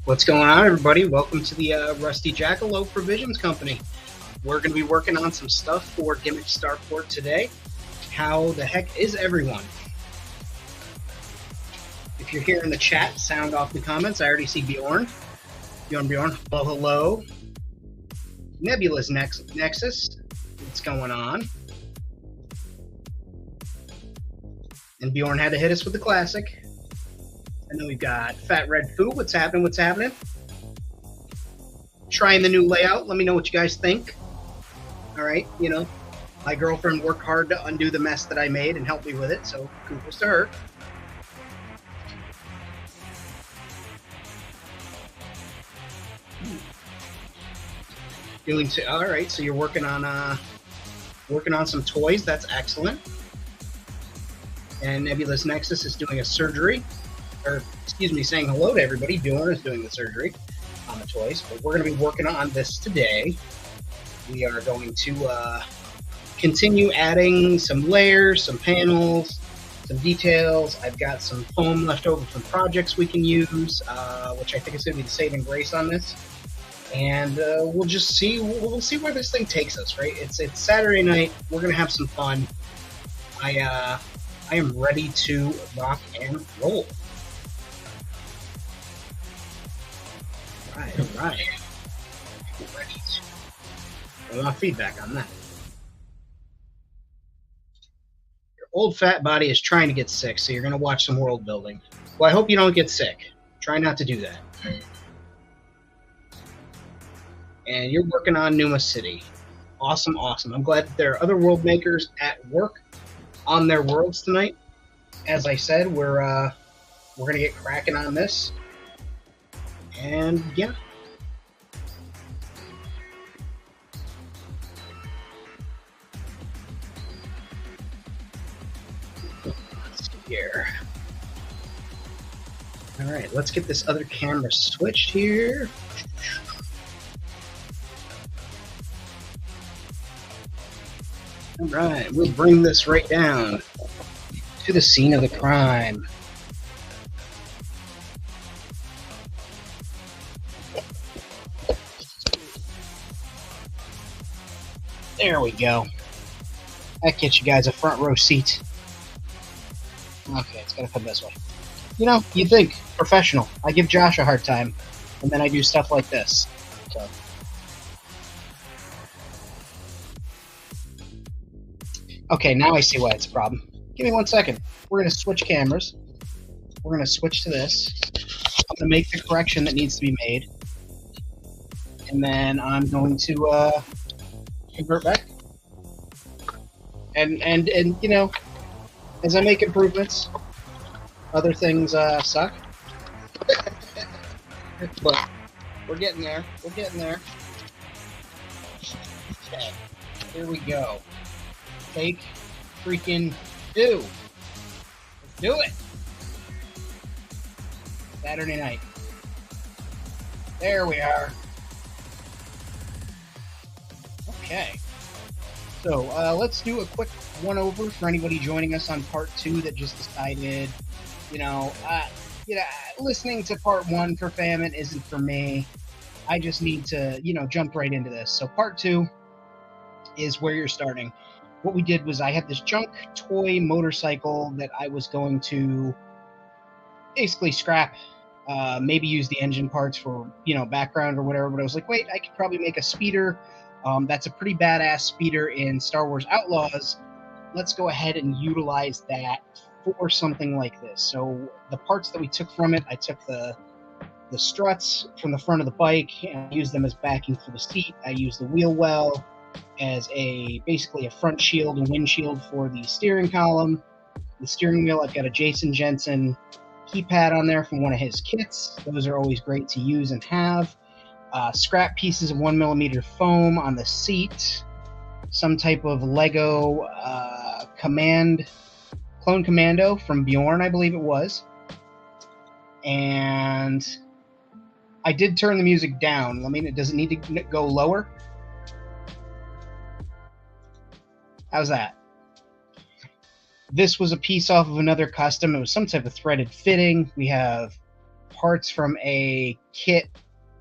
What's going on, everybody? Welcome to the Rusty Jackalope Provisions Company. We're going to be working on some stuff for Gimmick Starport today. How the heck is everyone? If you're here in the chat, sound off the comments. I already see Bjorn. Bjorn, hello, hello. Nebula's Nexus, what's going on? And Bjorn had to hit us with the classic. And then we've got Fat Red Foo. What's happening? What's happening? Trying the new layout. Let me know what you guys think. All right, you know, my girlfriend worked hard to undo the mess that I made and help me with it, so kudos to her. All right, so you're working on some toys. That's excellent. And Nebula's Nexus is doing a surgery. Or, excuse me, saying hello to everybody. Bjorn is doing the surgery on the toys. But we're going to be working on this today. We are going to continue adding some layers, some panels, some details. I've got some foam left over from projects we can use, which I think is going to be the saving grace on this. And we'll just see. We'll see where this thing takes us. Right? It's Saturday night. We're going to have some fun. I am ready to rock and roll. All right. I want feedback on that. Your old fat body is trying to get sick, so you're going to watch some world building. Well, I hope you don't get sick. Try not to do that. And you're working on Numa City. Awesome, awesome. I'm glad that there are other world makers at work on their worlds tonight. As I said, we're going to get cracking on this. And yeah. Let's see here. All right, let's get this other camera switched here. All right, we'll bring this right down to the scene of the crime. There we go. That gets you guys a front row seat. Okay, it's gotta come this way. You know, you think professional. I give Josh a hard time, and then I do stuff like this. So. Okay, now I see why it's a problem. Give me 1 second. We're gonna switch cameras. We're gonna switch to this. I'm gonna make the correction that needs to be made, and then I'm going to convert back. And you know, as I make improvements, other things suck. But we're getting there. We're getting there. Okay, here we go. Take freaking 2. Let's do it. Saturday night. There we are. Okay. So let's do a quick one-over for anybody joining us on part 2 that just decided, listening to part 1 for Famine isn't for me. I just need to, jump right into this. So part 2 is where you're starting. What we did was I had this junk toy motorcycle that I was going to basically scrap, maybe use the engine parts for, background or whatever. But I was like, wait, I could probably make a speeder. That's a pretty badass speeder in Star Wars Outlaws. Let's go ahead and utilize that for something like this. So the parts that we took from it, I took the struts from the front of the bike and I used them as backing for the seat. I used the wheel well as basically a front shield and windshield for the steering column. The steering wheel, I've got a Jason Jensen keypad on there from one of his kits. Those are always great to use and have. Scrap pieces of 1mm foam on the seat, some type of Lego Clone Commando from Bjorn, I believe it was. And I did turn the music down. I mean, does it need to go lower? How's that? This was a piece off of another custom. It was some type of threaded fitting. We have parts from a kit,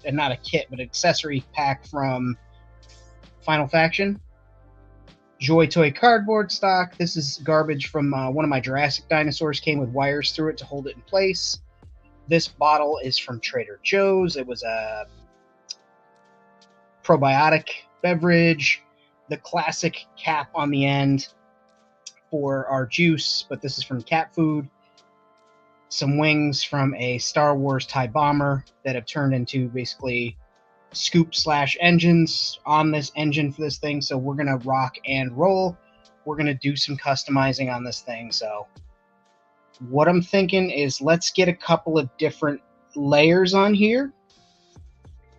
and not a kit, but accessory pack from Final Faction. Joy Toy cardboard stock. This is garbage from one of my Jurassic dinosaurs. Came with wires through it to hold it in place. This bottle is from Trader Joe's. It was a probiotic beverage. The classic cap on the end for our juice, but this is from cat food. Some wings from a Star Wars TIE bomber that have turned into basically scoop / engines on this engine for this thing. So we're gonna rock and roll. We're gonna do some customizing on this thing. So what I'm thinking is let's get a couple of different layers on here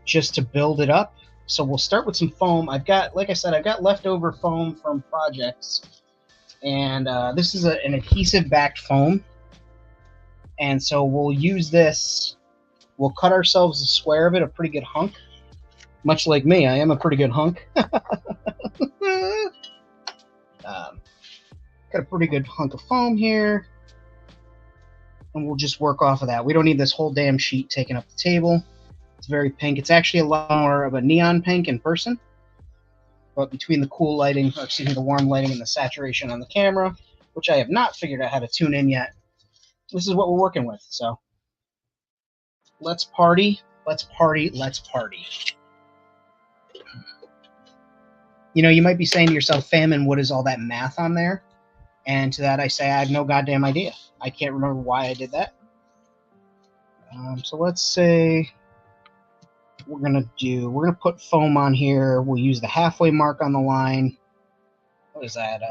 just to build it up. So we'll start with some foam. I've got, like I said, I've got leftover foam from projects, and this is an adhesive backed foam, and so we'll use this. We'll cut ourselves a square of it, a pretty good hunk. Much like me, I am a pretty good hunk. Got a pretty good hunk of foam here. And we'll just work off of that. We don't need this whole damn sheet taking up the table. It's very pink. It's actually a lot more of a neon pink in person. But between the cool lighting, or excuse me, the warm lighting and the saturation on the camera, which I have not figured out how to tune in yet, this is what we're working with. So let's party. Let's party. Let's party. You know, you might be saying to yourself, Famine, what is all that math on there? And to that I say, I have no goddamn idea. I can't remember why I did that. So let's say we're gonna put foam on here. We'll use the halfway mark on the line. What is that?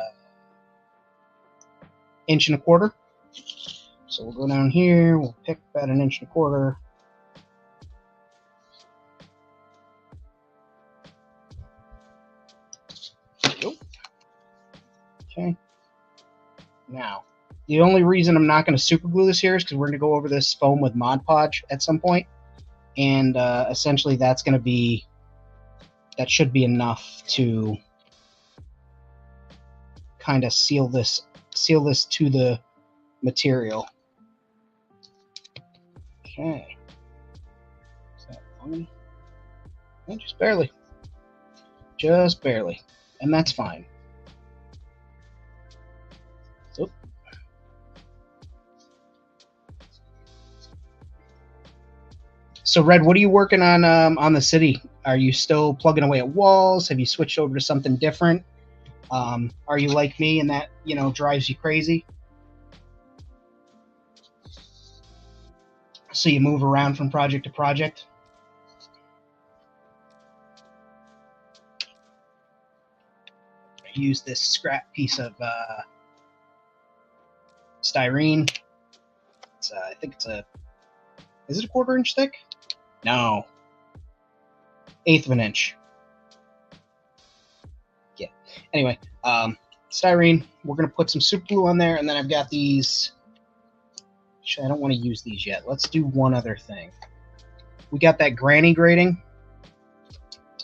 1.25 inches. So we'll go down here. We'll pick about 1.25 inches. Okay. Now, the only reason I'm not going to super glue this here is because we're going to go over this foam with Mod Podge at some point, and essentially that should be enough to kind of seal this to the material. Okay. Is that funny? Yeah, just barely. Just barely. And that's fine. So, Red, what are you working on the city? Are you still plugging away at walls? Have you switched over to something different? Are you like me and that, drives you crazy? So you move around from project to project? I use this scrap piece of styrene. I think it's is it a 1/4 inch thick? No. 1/8 of an inch. Yeah. Anyway, styrene. We're going to put some super glue on there, and then I've got these. Actually, I don't want to use these yet. Let's do one other thing. We got that granny grating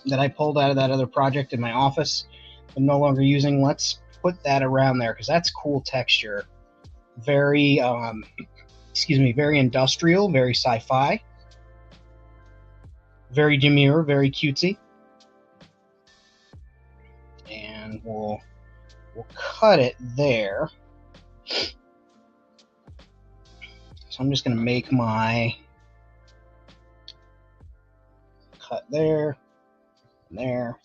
that I pulled out of that other project in my office. I'm no longer using. Let's put that around there because that's cool texture. Very, very industrial, very sci-fi. Very demure, very cutesy. And we'll cut it there. So I'm just going to make my cut there, and there.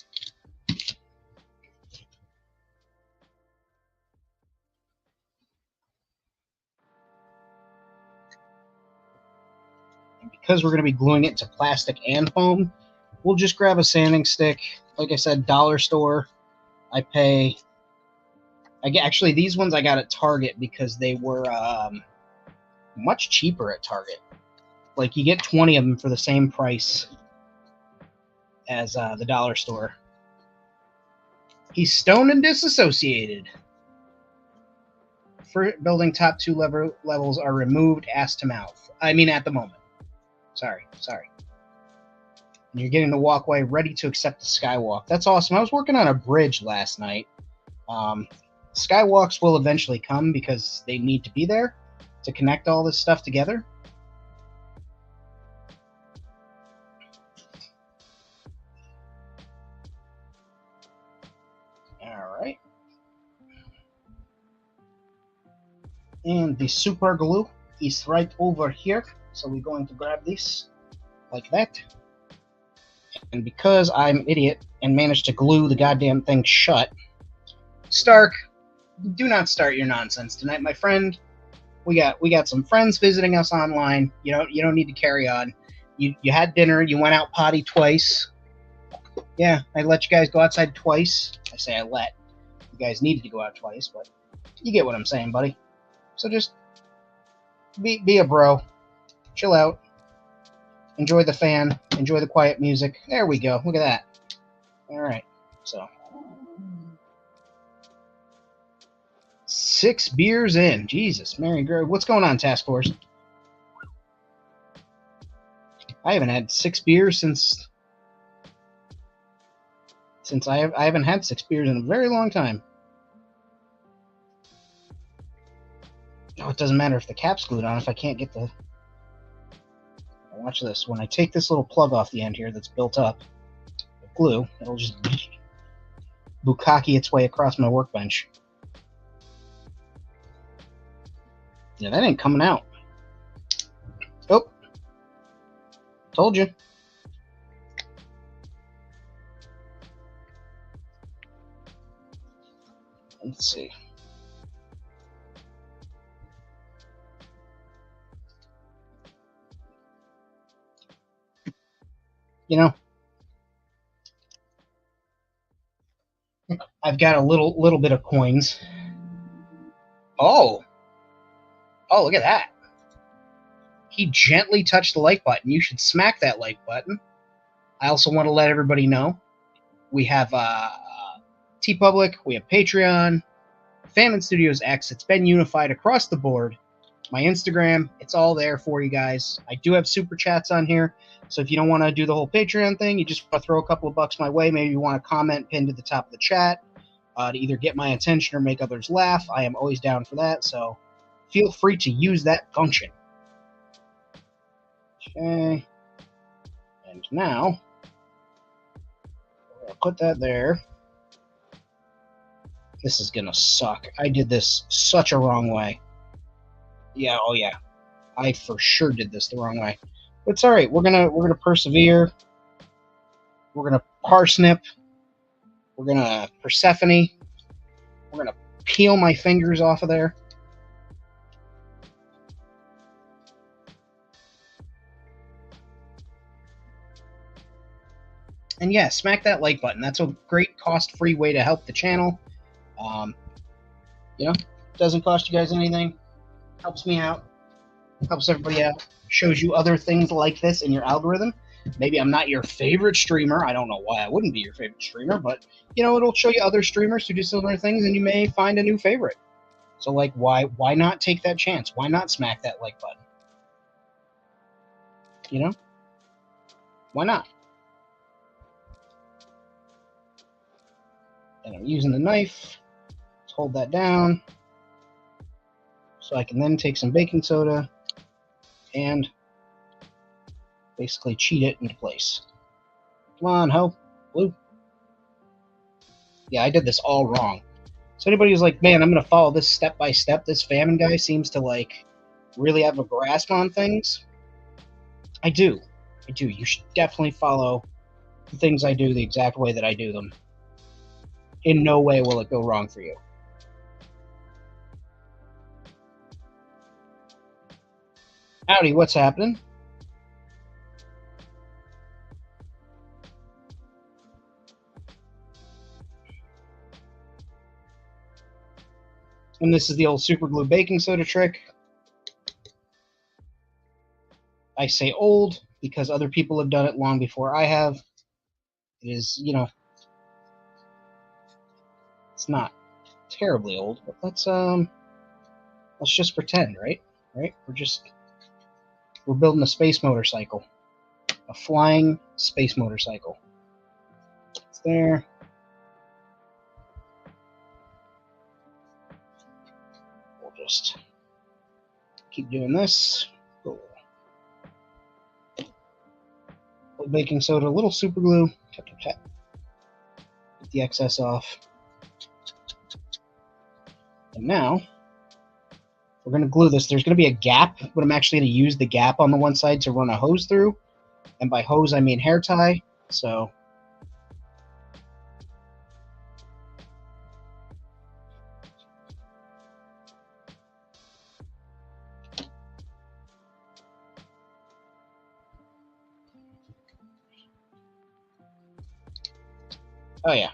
Because we're going to be gluing it to plastic and foam, we'll just grab a sanding stick. Like I said, dollar store. Actually, these ones I got at Target because they were much cheaper at Target. Like, you get 20 of them for the same price as the dollar store. He's stoned and disassociated. For building top 2 levels are removed ass to mouth. I mean, at the moment. Sorry. And you're getting the walkway ready to accept the skywalk. That's awesome. I was working on a bridge last night. Skywalks will eventually come because they need to be there to connect all this stuff together. And the super glue is right over here. So we're going to grab this like that. And because I'm an idiot and managed to glue the goddamn thing shut, Stark, do not start your nonsense tonight, my friend. We got some friends visiting us online. You don't need to carry on. You had dinner. You went out potty twice. Yeah, I let you guys go outside twice. I say I let. You guys needed to go out twice, but you get what I'm saying, buddy. So just be a bro. Chill out. Enjoy the fan. Enjoy the quiet music. There we go. Look at that. All right. So 6 beers in. Jesus, Mary Grove. What's going on, Task Force? I haven't had 6 beers since I haven't had 6 beers in a very long time. Oh, it doesn't matter if the cap's glued on if I can't get the... Watch this. When I take this little plug off the end here that's built up with glue, it'll just bukkake its way across my workbench. Yeah, that ain't coming out. Oh. Told you. Let's see. You know, I've got a little bit of coins. Oh, look at that. He gently touched the like button. You should smack that like button. I also want to let everybody know we have TeePublic, we have Patreon, Famine Studios X. It's been unified across the board. My Instagram, it's all there for you guys. I do have super chats on here. So if you don't want to do the whole Patreon thing, you just want to throw a couple of bucks my way, maybe you want to comment pinned to the top of the chat to either get my attention or make others laugh. I am always down for that, so feel free to use that function. Okay. And now, I'll put that there. This is going to suck. I did this such a wrong way. Yeah, oh yeah. I for sure did this the wrong way. But it's all right. We're gonna persevere. We're gonna parsnip. We're gonna Persephone. We're gonna peel my fingers off of there. And yeah, smack that like button. That's a great cost-free way to help the channel. You know, doesn't cost you guys anything. Helps me out. Helps everybody out. Shows you other things like this in your algorithm. Maybe I'm not your favorite streamer. I don't know why I wouldn't be your favorite streamer, but you know, it'll show you other streamers who do similar things, and you may find a new favorite. So, like, why not take that chance? Why not smack that like button? You know, why not? And I'm using the knife to hold that down, so I can then take some baking soda and basically cheat it into place. Come on, ho, blue. Yeah, I did this all wrong. So anybody who's like, man, I'm going to follow this step by step, this famine guy seems to like really have a grasp on things. I do. You should definitely follow the things I do the exact way that I do them. In no way will it go wrong for you. Howdy, what's happening? And this is the old super glue baking soda trick. I say old because other people have done it long before I have. It is, you know, it's not terribly old, but let's just pretend, right? We're building a space motorcycle. A flying space motorcycle. It's there. We'll just keep doing this. Cool. Little baking soda, a little super glue. Tap, tap, tap. Get the excess off. And now, We're going to glue this. There's going to be a gap, but I'm actually going to use the gap on the one side to run a hose through. And by hose, I mean hair tie. So oh yeah,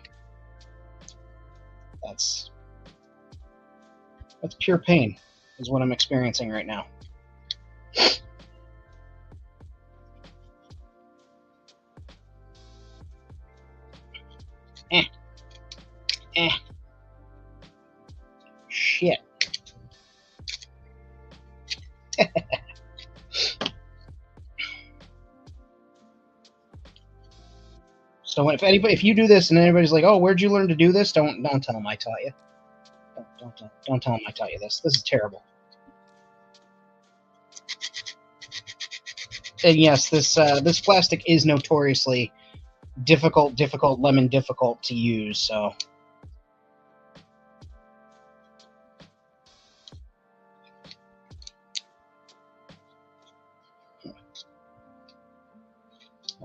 that's pure pain is what I'm experiencing right now. Shit. So if you do this and anybody's like, "Oh, where'd you learn to do this?" Don't tell them I taught you. Don't tell them I taught you this. This is terrible. And yes, this plastic is notoriously difficult, lemon difficult to use. So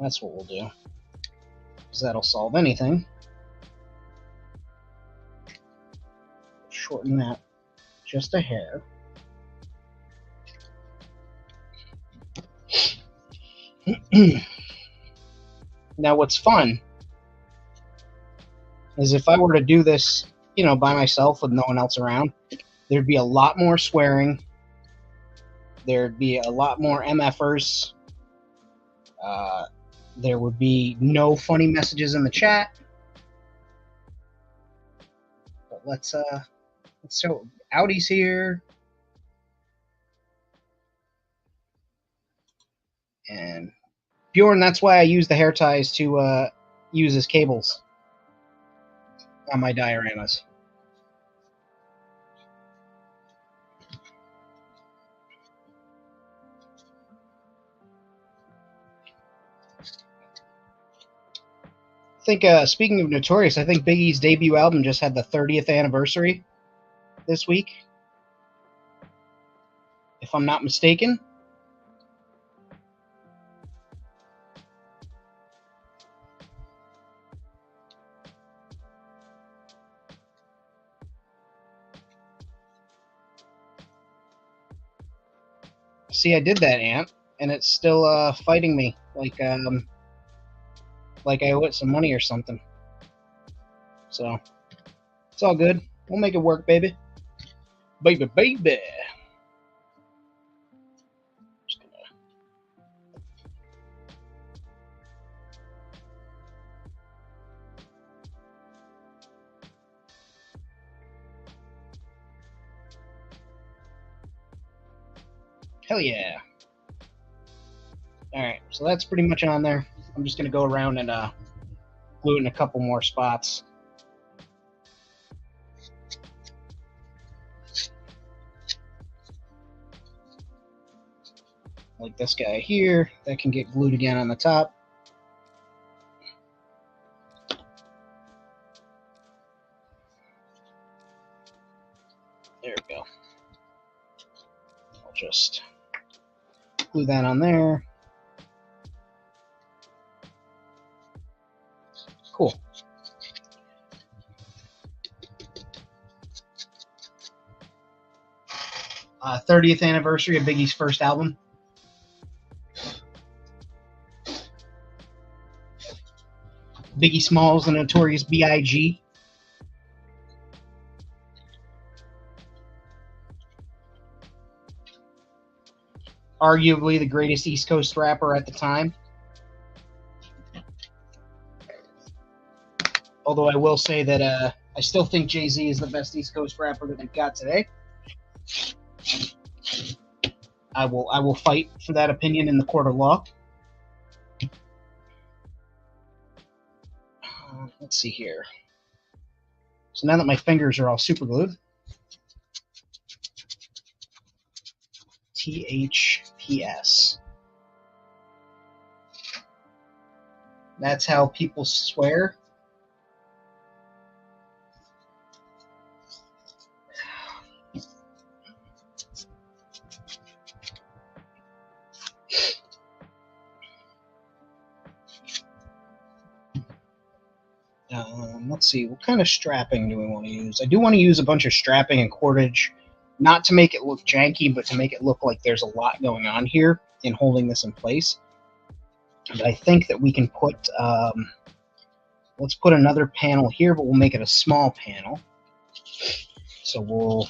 that's what we'll do, because that'll solve anything. Shorten that just a hair. Now, what's fun is if I were to do this, by myself with no one else around, there'd be a lot more swearing. There'd be a lot more MFers. There would be no funny messages in the chat. But let's show Outy's here. And Bjorn, that's why I use the hair ties to use as cables on my dioramas. I think, speaking of Notorious, I think Biggie's debut album just had the 30th anniversary this week, if I'm not mistaken. See, I did that, Ant, and it's still fighting me like I owe it some money or something. So it's all good. We'll make it work, baby. Baby. Just gonna... Hell yeah. Alright, so that's pretty much on there. I'm just going to go around and glue it in a couple more spots. Like this guy here, that can get glued again on the top. There we go. I'll just glue that on there. Cool. Uh, 30th anniversary of Biggie's first album. Biggie Smalls, the Notorious B.I.G. Arguably the greatest East Coast rapper at the time. Although I will say that I still think Jay-Z is the best East Coast rapper that they've got today. I will fight for that opinion in the court of law. Let's see here. So now that my fingers are all super glued, THPS. That's how people swear. Let's see, what kind of strapping do we want to use? I do want to use a bunch of strapping and cordage, not to make it look janky, but to make it look like there's a lot going on here in holding this in place. But I think that we can put, let's put another panel here, but we'll make it a small panel. So we'll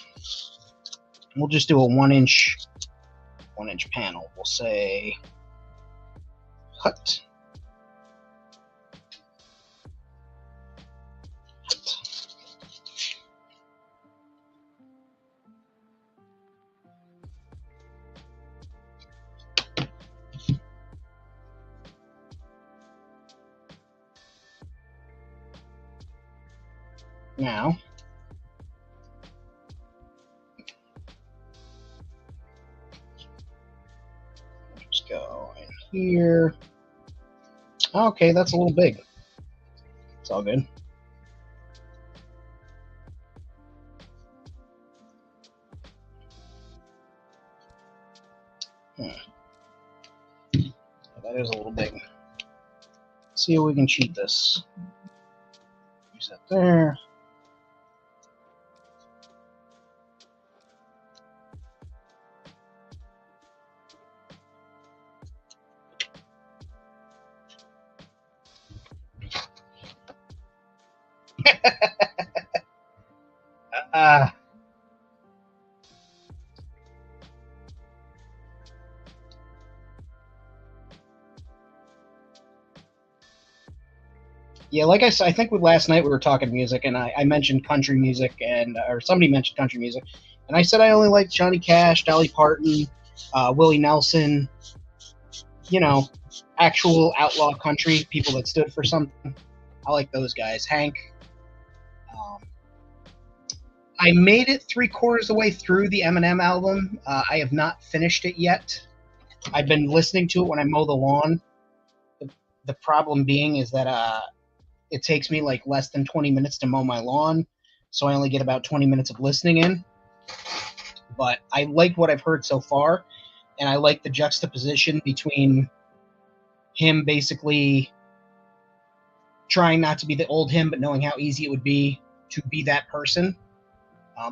just do a 1-inch panel. We'll say cut. Now, just go in here. Okay, that's a little big. It's all good. That is a little big. Let's see if we can cheat this. Use that there. Yeah, like I said, I think last night we were talking music, and I mentioned country music, and or somebody mentioned country music, and I said I only like Johnny Cash, Dolly Parton, Willie Nelson, you know, actual outlaw country people that stood for something. I like those guys. Hank. I made it 3/4 of the way through the Eminem album. I have not finished it yet. I've been listening to it when I mow the lawn. The problem being is that it takes me like less than 20 minutes to mow my lawn, so I only get about 20 minutes of listening in. But I like what I've heard so far, and I like the juxtaposition between him basically trying not to be the old him, but knowing how easy it would be to be that person.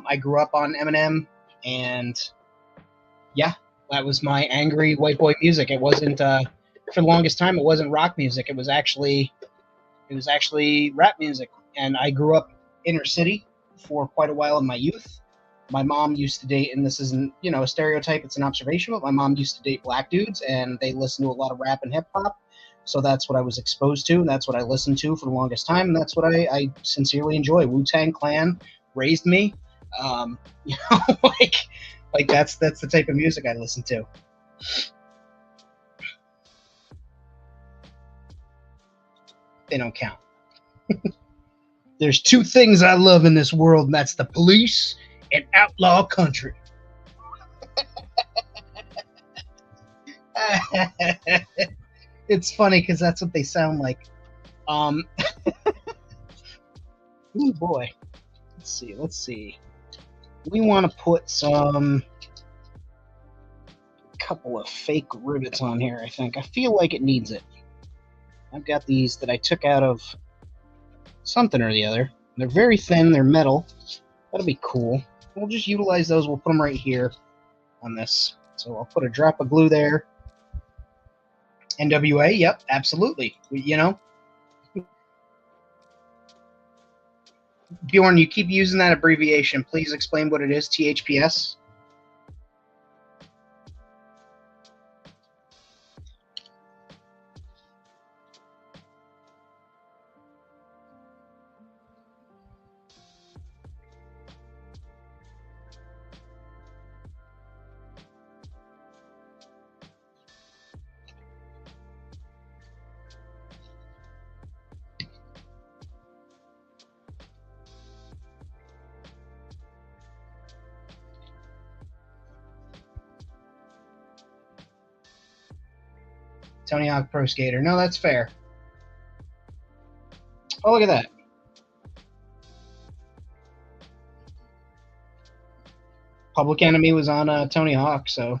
I grew up on Eminem, and yeah, that was my angry white boy music. It wasn't, for the longest time, it wasn't rock music. It was actually rap music. And I grew up inner city for quite a while in my youth. My mom used to date, and this isn't, a stereotype, it's an observation, but my mom used to date black dudes, and they listened to a lot of rap and hip hop. So that's what I was exposed to, and that's what I listened to for the longest time, and that's what I sincerely enjoy. Wu-Tang Clan raised me. Like that's the type of music I listen to. They don't count. There's two things I love in this world, and that's the police and outlaw country. It's funny because that's what they sound like. Oh boy. Let's see. We want to put couple of fake rivets on here, I think. I feel like it needs it. I've got these that I took out of something or the other. They're very thin, they're metal. That'll be cool. We'll just utilize those. We'll put them right here on this. So I'll put a drop of glue there. NWA, yep, absolutely. Bjorn, you keep using that abbreviation. Please explain what it is, THPS. Tony Hawk Pro Skater. No, that's fair. Oh, look at that. Public Enemy was on Tony Hawk, so.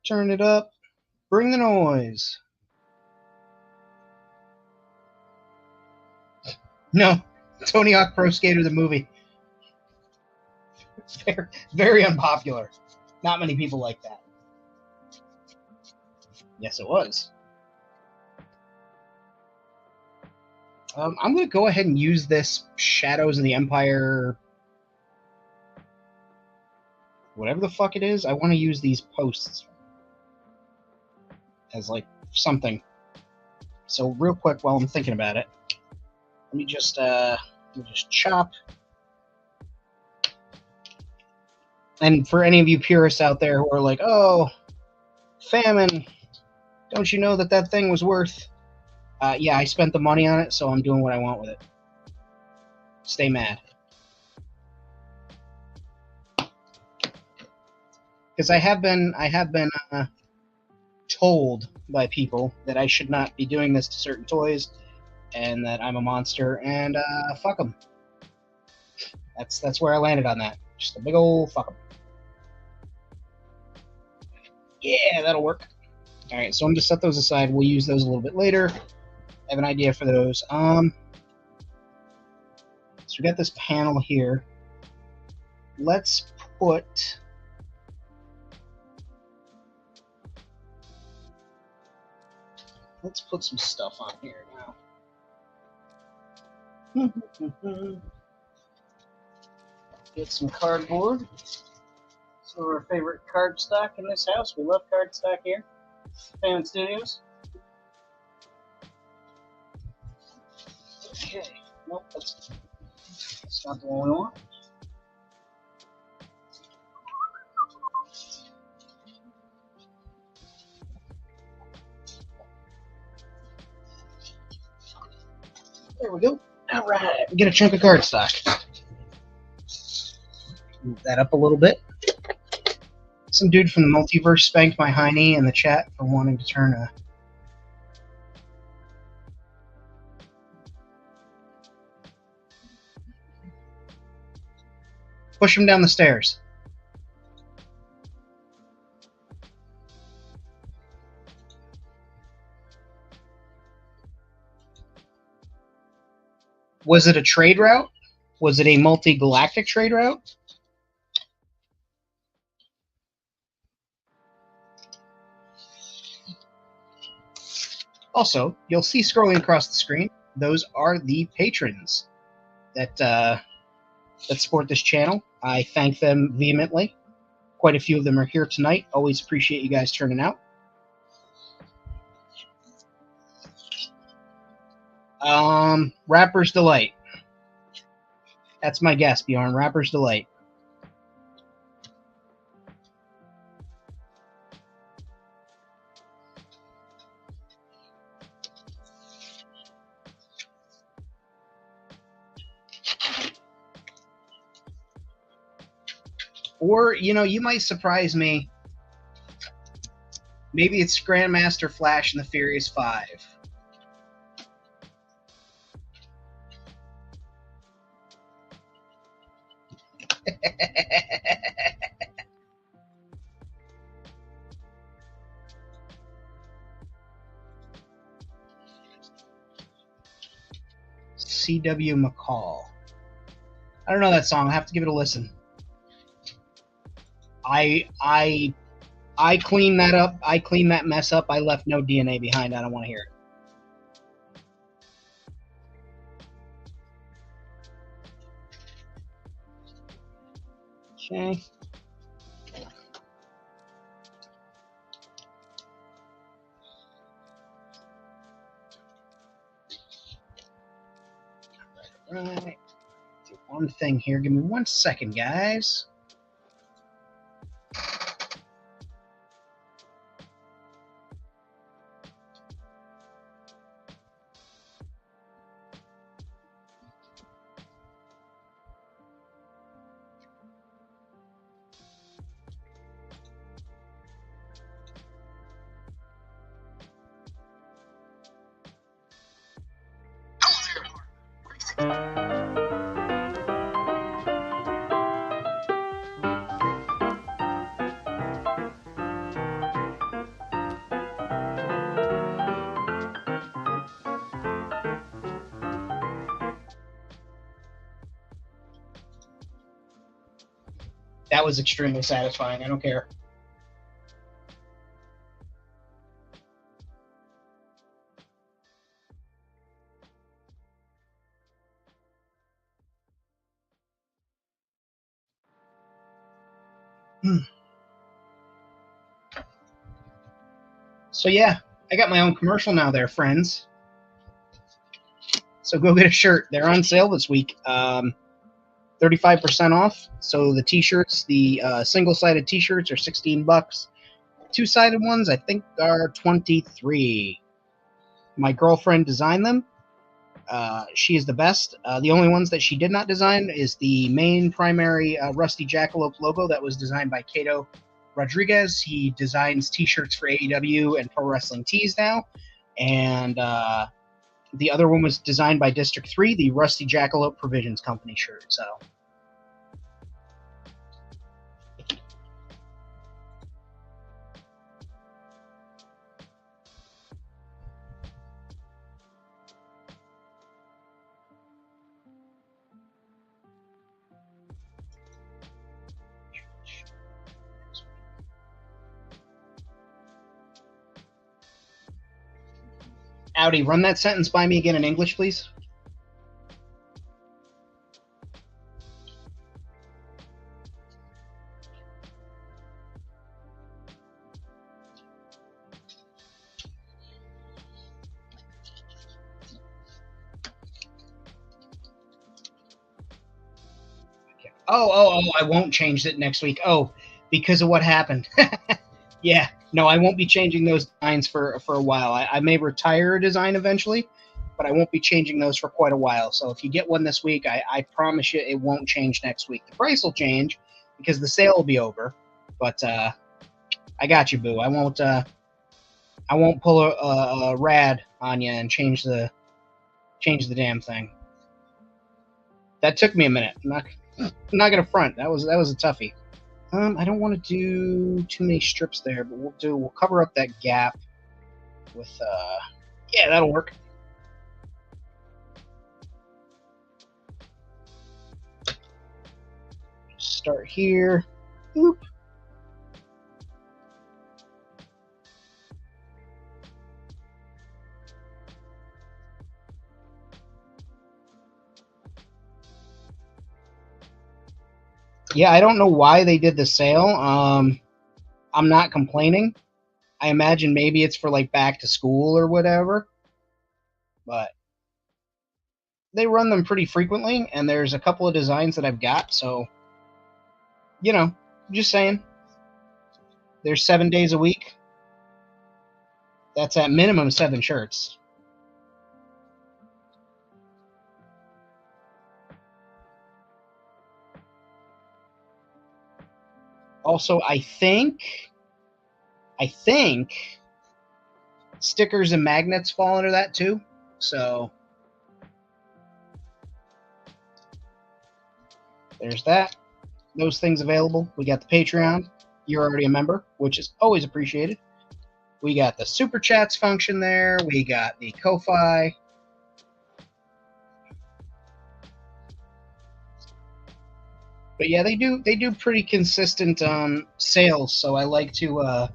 Turn it up. Bring the noise. No, Tony Hawk Pro Skater the movie. Very, very unpopular. Not many people like that. Yes, it was. I'm going to go ahead and use this Shadows of the Empire, whatever the fuck it is. I want to use these posts as like something. So real quick, while I'm thinking about it, let me just chop. And for any of you purists out there who are like, "Oh, famine, don't you know that thing was worth?" Yeah, I spent the money on it, so I'm doing what I want with it. Stay mad. Because I have been told by people that I should not be doing this to certain toys, and that I'm a monster, and fuck them. That's where I landed on that. Just a big old fuck them. Yeah, that'll work. All right, so I'm just set those aside. We'll use those a little bit later. I have an idea for those. So we got this panel here. Let's put some stuff on here now. Get some cardboard. Some of our favorite cardstock in this house. We love cardstock here. Fan Studios. Okay. Nope, that's not the one we want. There we go. All right, we get a chunk of cardstock. Move that up a little bit. Some dude from the multiverse spanked my hiney in the chat for wanting to turn a... Push him down the stairs. Was it a trade route? Was it a multi-galactic trade route? Also, you'll see scrolling across the screen, those are the patrons that support this channel. I thank them vehemently. Quite a few of them are here tonight. Always appreciate you guys turning out. Rapper's Delight. That's my guess, Bjorn. Rapper's Delight. Or, you know, you might surprise me. Maybe it's Grandmaster Flash and the Furious 5. C.W. McCall. I don't know that song. I have to give it a listen. I cleaned that up. I cleaned that mess up. I left no DNA behind. I don't want to hear it. Okay. Right. Do one thing here. Give me 1 second, guys. That was extremely satisfying. I don't care. So yeah, I got my own commercial now there, friends. So go get a shirt. They're on sale this week. 35% off. So the t-shirts, the single-sided t-shirts are $16. Two-sided ones, I think, are $23. My girlfriend designed them. She is the best. The only ones that she did not design is the main primary Rusty Jackalope logo that was designed by Cato Rodriguez. He designs t-shirts for AEW and Pro Wrestling Tees now. And the other one was designed by District 3, the Rusty Jackalope Provisions Company shirt. So Audi, run that sentence by me again in English, please. Oh, I won't change it next week. Oh, because of what happened. Yeah, no, I won't be changing those designs for a while. I may retire a design eventually, but I won't be changing those for quite a while. So if you get one this week, I promise you it won't change next week. The price will change because the sale will be over, but I got you, boo. I won't pull a rad on you and change the damn thing. That took me a minute. I'm not gonna front. That was a toughie. I don't want to do too many strips there, but we'll cover up that gap with yeah, that'll work. Start here. Oop. Yeah, I don't know why they did the sale. I'm not complaining. I imagine maybe it's for like back to school or whatever, but they run them pretty frequently, and there's a couple of designs that I've got, so you know, just saying. There's 7 days a week. That's at minimum 7 shirts. Also, I think stickers and magnets fall under that too. So there's that. Those things available. We got the Patreon. You're already a member, which is always appreciated. We got the Super Chats function there. We got the Ko-Fi. But yeah, they do pretty consistent sales. So I like to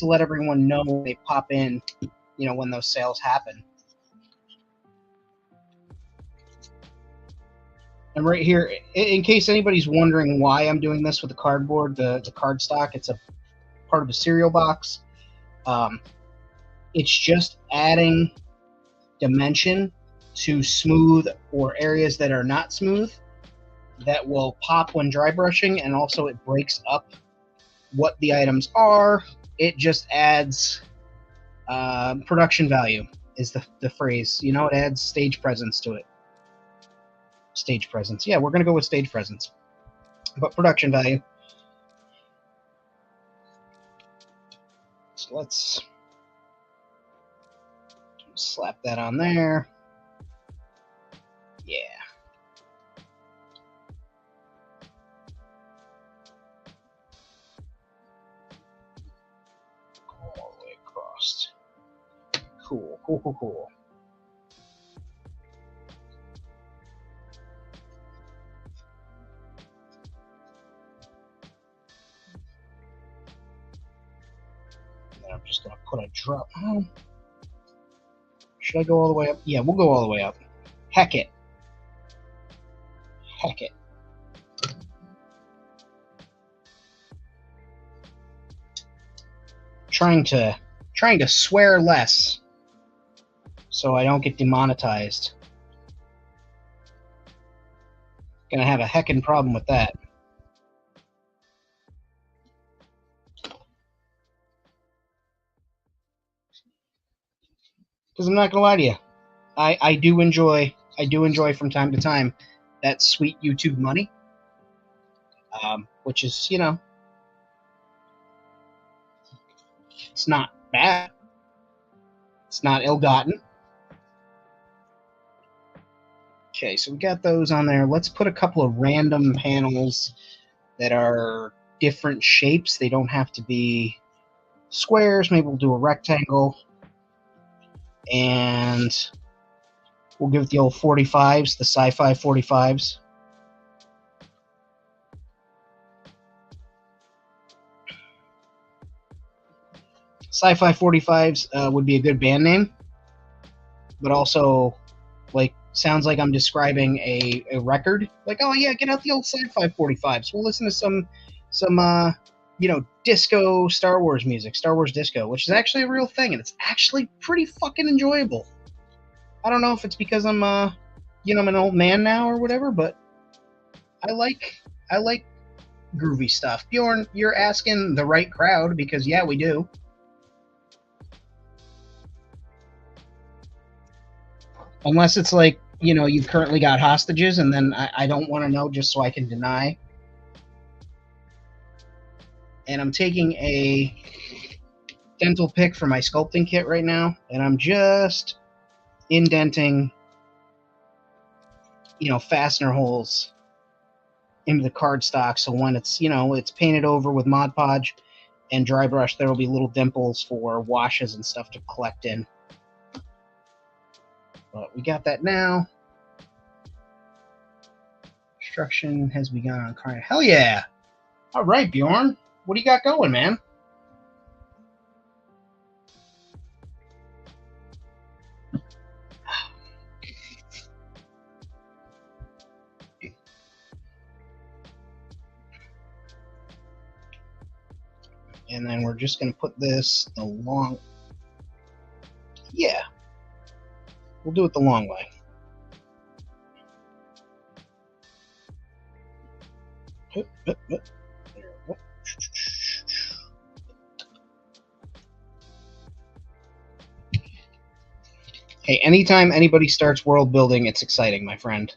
let everyone know when they pop in, you know, when those sales happen. And right here, in case anybody's wondering why I'm doing this with the cardboard, the cardstock, it's a part of a cereal box. It's just adding dimension to smooth or areas that are not smooth that will pop when dry brushing, and also it breaks up what the items are. It just adds production value is the phrase. You know, it adds stage presence to it. Stage presence. Yeah, we're going to go with stage presence. But production value. So let's slap that on there. Yeah. All the way across. Cool. And I'm just going to put a drop. Oh, should I go all the way up? Yeah, we'll go all the way up. Heck it. Heck it. Trying to swear less so I don't get demonetized. Gonna have a heckin' problem with that. Because I'm not gonna lie to you, I do enjoy from time to time that sweet YouTube money, which is, you know, it's not bad, it's not ill-gotten. Okay, so we got those on there. Let's put a couple of random panels that are different shapes. They don't have to be squares. Maybe we'll do a rectangle. And we'll give it the old 45s, the sci-fi 45s. Sci-fi 45s would be a good band name, but also, like, sounds like I'm describing a record. Like, oh yeah, get out the old sci-fi 45s. We'll listen to some you know, disco Star Wars music, Star Wars disco, which is actually a real thing, and it's actually pretty fucking enjoyable. I don't know if it's because I'm you know, I'm an old man now or whatever, but I like groovy stuff. Bjorn, you're asking the right crowd, because yeah, we do. Unless it's like, you know, you've currently got hostages, and then I don't want to know just so I can deny. And I'm taking a dental pick for my sculpting kit right now, and I'm just indenting, you know, fastener holes into the cardstock, so when it's, you know, it's painted over with Mod Podge and dry brush, there will be little dimples for washes and stuff to collect in. But we got that now. Construction has begun on car. Hell yeah! All right, Bjorn, what do you got going, man? And then we're just going to put this the long... Yeah. We'll do it the long way. There we go. Hey, anytime anybody starts world building, it's exciting, my friend.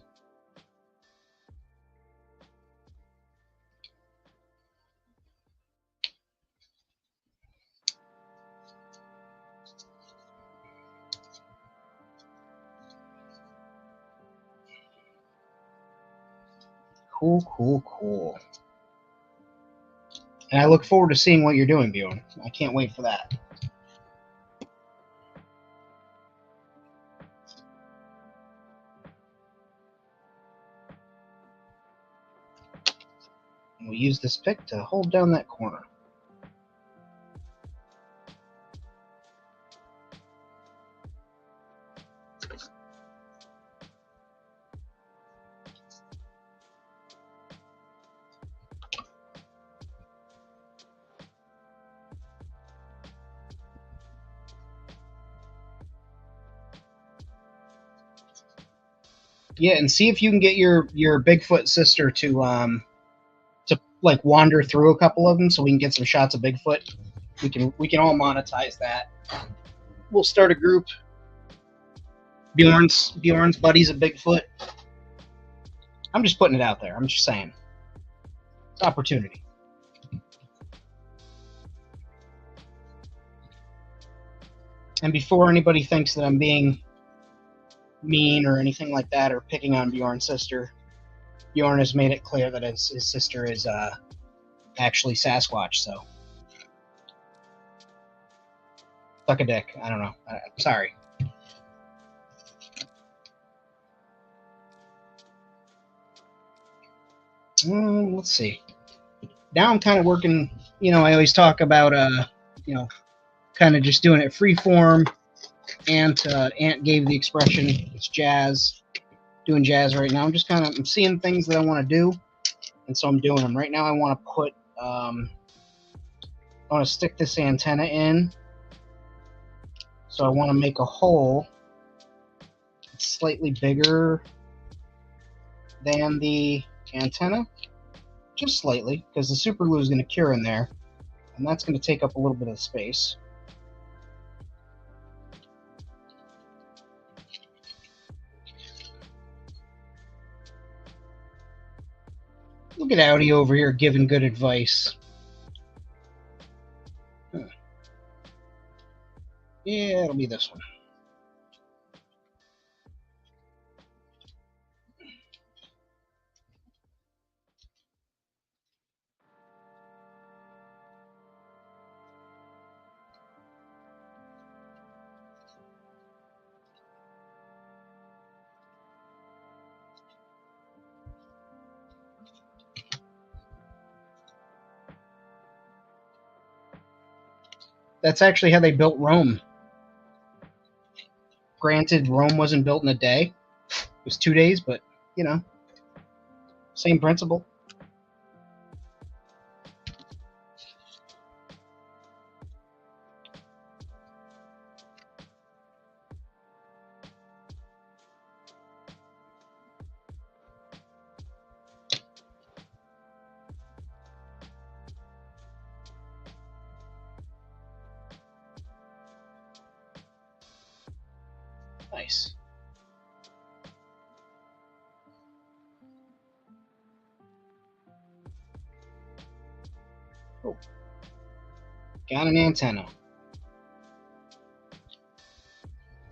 Cool, cool, cool. And I look forward to seeing what you're doing, Bjorn. I can't wait for that. And we'll use this pick to hold down that corner. Yeah, and see if you can get your Bigfoot sister to like wander through a couple of them, so we can get some shots of Bigfoot. We can all monetize that. We'll start a group. Bjorn's buddies of Bigfoot. I'm just putting it out there. I'm just saying. It's opportunity. And before anybody thinks that I'm being mean or anything like that, or picking on Bjorn's sister, Bjorn has made it clear that his sister is actually Sasquatch, so suck a dick. I don't know. Sorry. Let's see. Now I'm kind of working, you know, I always talk about, you know, kind of just doing it free form. Ant gave the expression, it's jazz. Doing jazz right now. I'm just kind of, I'm seeing things that I want to do, and so I'm doing them. Right now I want to put, I want to stick this antenna in. So I want to make a hole that's slightly bigger than the antenna, just slightly, because the super glue is going to cure in there, and that's going to take up a little bit of space. Look at Audi over here giving good advice. Yeah, it'll be this one. That's actually how they built Rome. Granted, Rome wasn't built in a day. It was 2 days, but, you know, same principle. Nice. Oh. Got an antenna.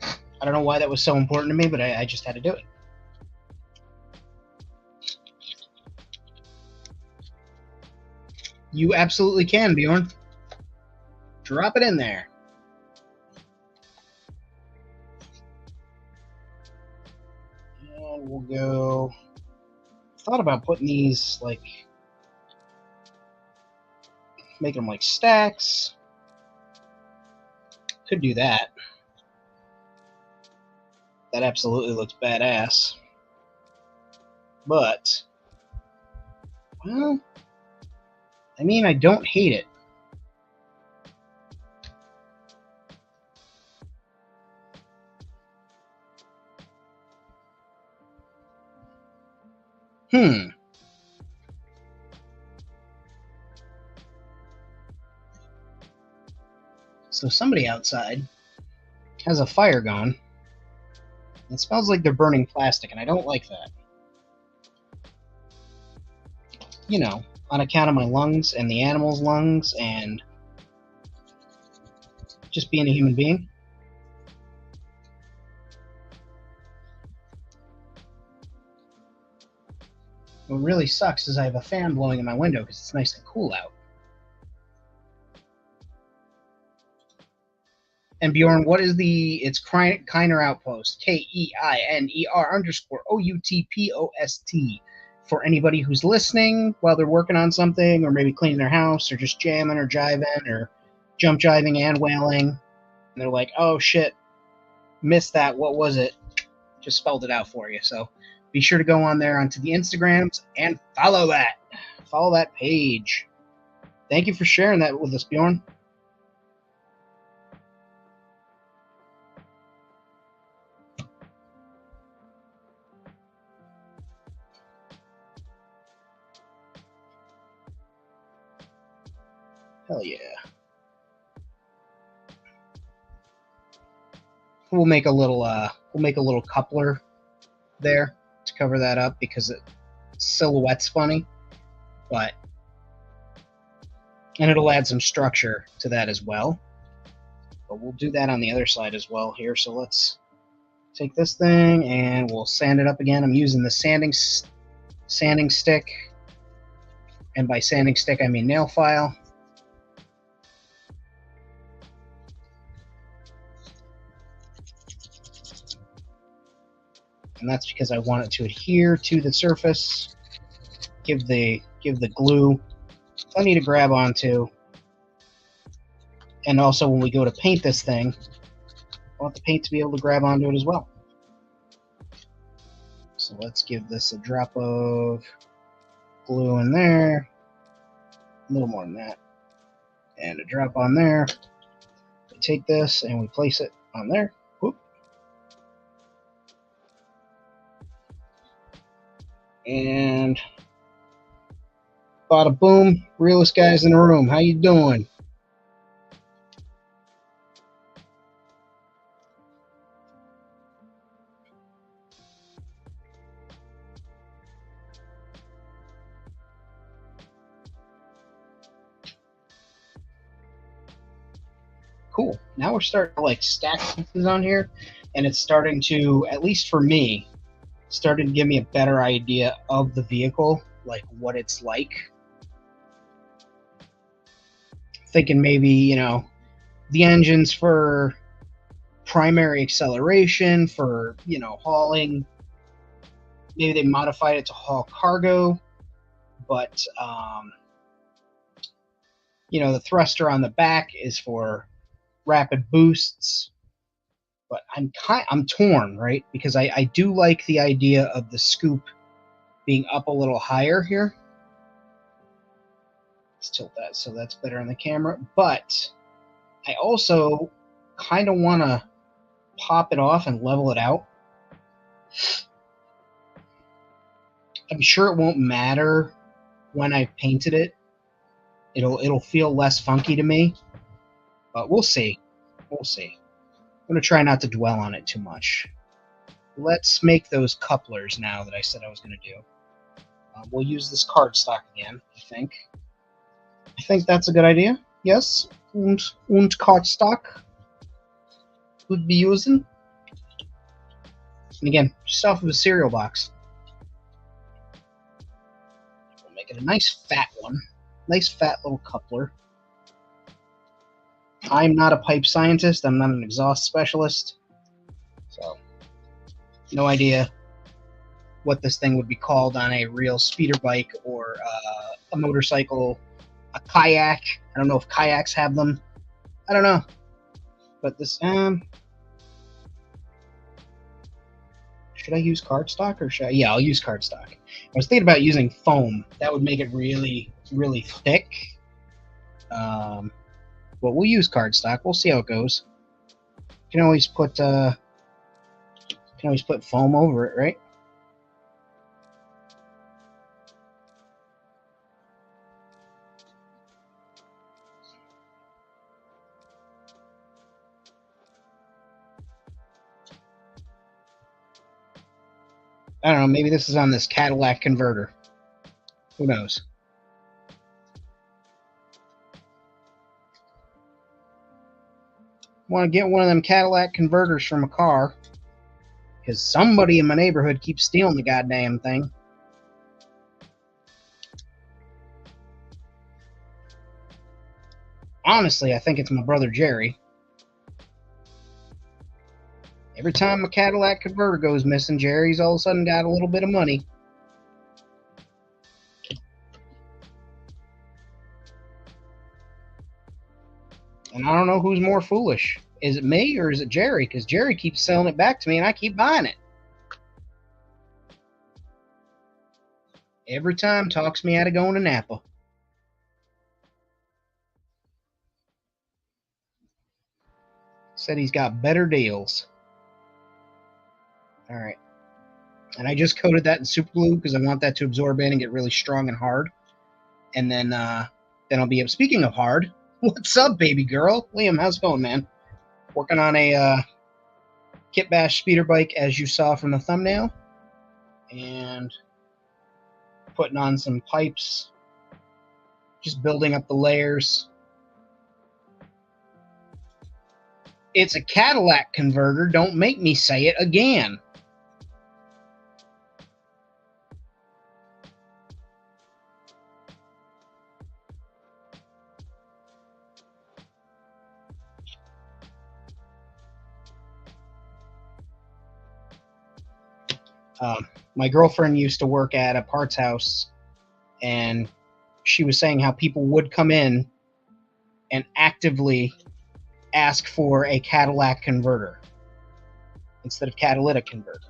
I don't know why that was so important to me, but I just had to do it. You absolutely can, Bjorn. Drop it in there. And we'll go... Thought about putting these, like... making them like stacks. Could do that. That absolutely looks badass. But... well... I mean, I don't hate it. So somebody outside has a fire going. It smells like they're burning plastic, and I don't like that. You know, on account of my lungs and the animals' lungs and just being a human being. What really sucks is I have a fan blowing in my window because it's nice and cool out. And Bjorn, what is the, it's Keiner Outpost, KEINER_OUTPOST, for anybody who's listening while they're working on something, or maybe cleaning their house, or just jamming or jiving, or jump jiving and wailing, and they're like, oh shit, missed that, what was it? Just spelled it out for you. So be sure to go on there onto the Instagrams and follow that page. Thank you for sharing that with us, Bjorn. Hell yeah. We'll make a little coupler there to cover that up because it silhouette's funny, and it'll add some structure to that as well. But we'll do that on the other side as well here. So let's take this thing and we'll sand it up again. I'm using the sanding stick, and by sanding stick I mean nail file. And that's because I want it to adhere to the surface, give the glue plenty to grab onto, And also when we go to paint this thing, I want the paint to be able to grab onto it as well. So let's give this a drop of glue in there, a little more than that, and a drop on there. We take this and we place it on there. Whoop. And bada boom, realest guys in the room. How you doing? Cool. Now we're starting to like stack pieces on here, and it's starting to, at least for me, starting to give me a better idea of the vehicle, like what it's like. Thinking maybe, you know, the engine's for primary acceleration, for, you know, hauling. Maybe they modified it to haul cargo, but you know, the thruster on the back is for rapid boosts. But I'm torn, right? Because I do like the idea of the scoop being up a little higher here. Let's tilt that so that's better on the camera. But I also kind of want to pop it off and level it out. I'm sure it won't matter when I've painted it. It'll feel less funky to me. But we'll see. We'll see. I'm going to try not to dwell on it too much. Let's make those couplers now that I said I was going to do. We'll use this cardstock again, I think. I think that's a good idea. Yes. Und cardstock would be using. And again, just off of a cereal box. We'll make it a nice fat one. Nice fat little coupler. I'm not a pipe scientist. I'm not an exhaust specialist. So, no idea what this thing would be called on a real speeder bike or a motorcycle, a kayak. I don't know if kayaks have them. I don't know. But this, should I use cardstock or should I? Yeah, I'll use cardstock. I was thinking about using foam. That would make it really, really thick. But we'll use cardstock. We'll see how it goes. You can always put foam over it, right? I don't know. Maybe this is on this Cadillac converter. Who knows? Want to get one of them Cadillac converters from a car, because somebody in my neighborhood keeps stealing the goddamn thing. Honestly, I think it's my brother Jerry. Every time a Cadillac converter goes missing, Jerry's all of a sudden got a little bit of money. And I don't know who's more foolish. Is it me or is it Jerry? Because Jerry keeps selling it back to me and I keep buying it. Every time talks me out of going to Napa. Said he's got better deals. All right. And I just coated that in super glue because I want that to absorb in and get really strong and hard. And then I'll be up. Speaking of hard, what's up, baby girl? Liam, how's it going, man? Working on a Kit Bash speeder bike, as you saw from the thumbnail. And putting on some pipes. Just building up the layers. It's a Cadillac converter. Don't make me say it again. My girlfriend used to work at a parts house, and she was saying how people would come in and actively ask for a Cadillac converter instead of catalytic converter.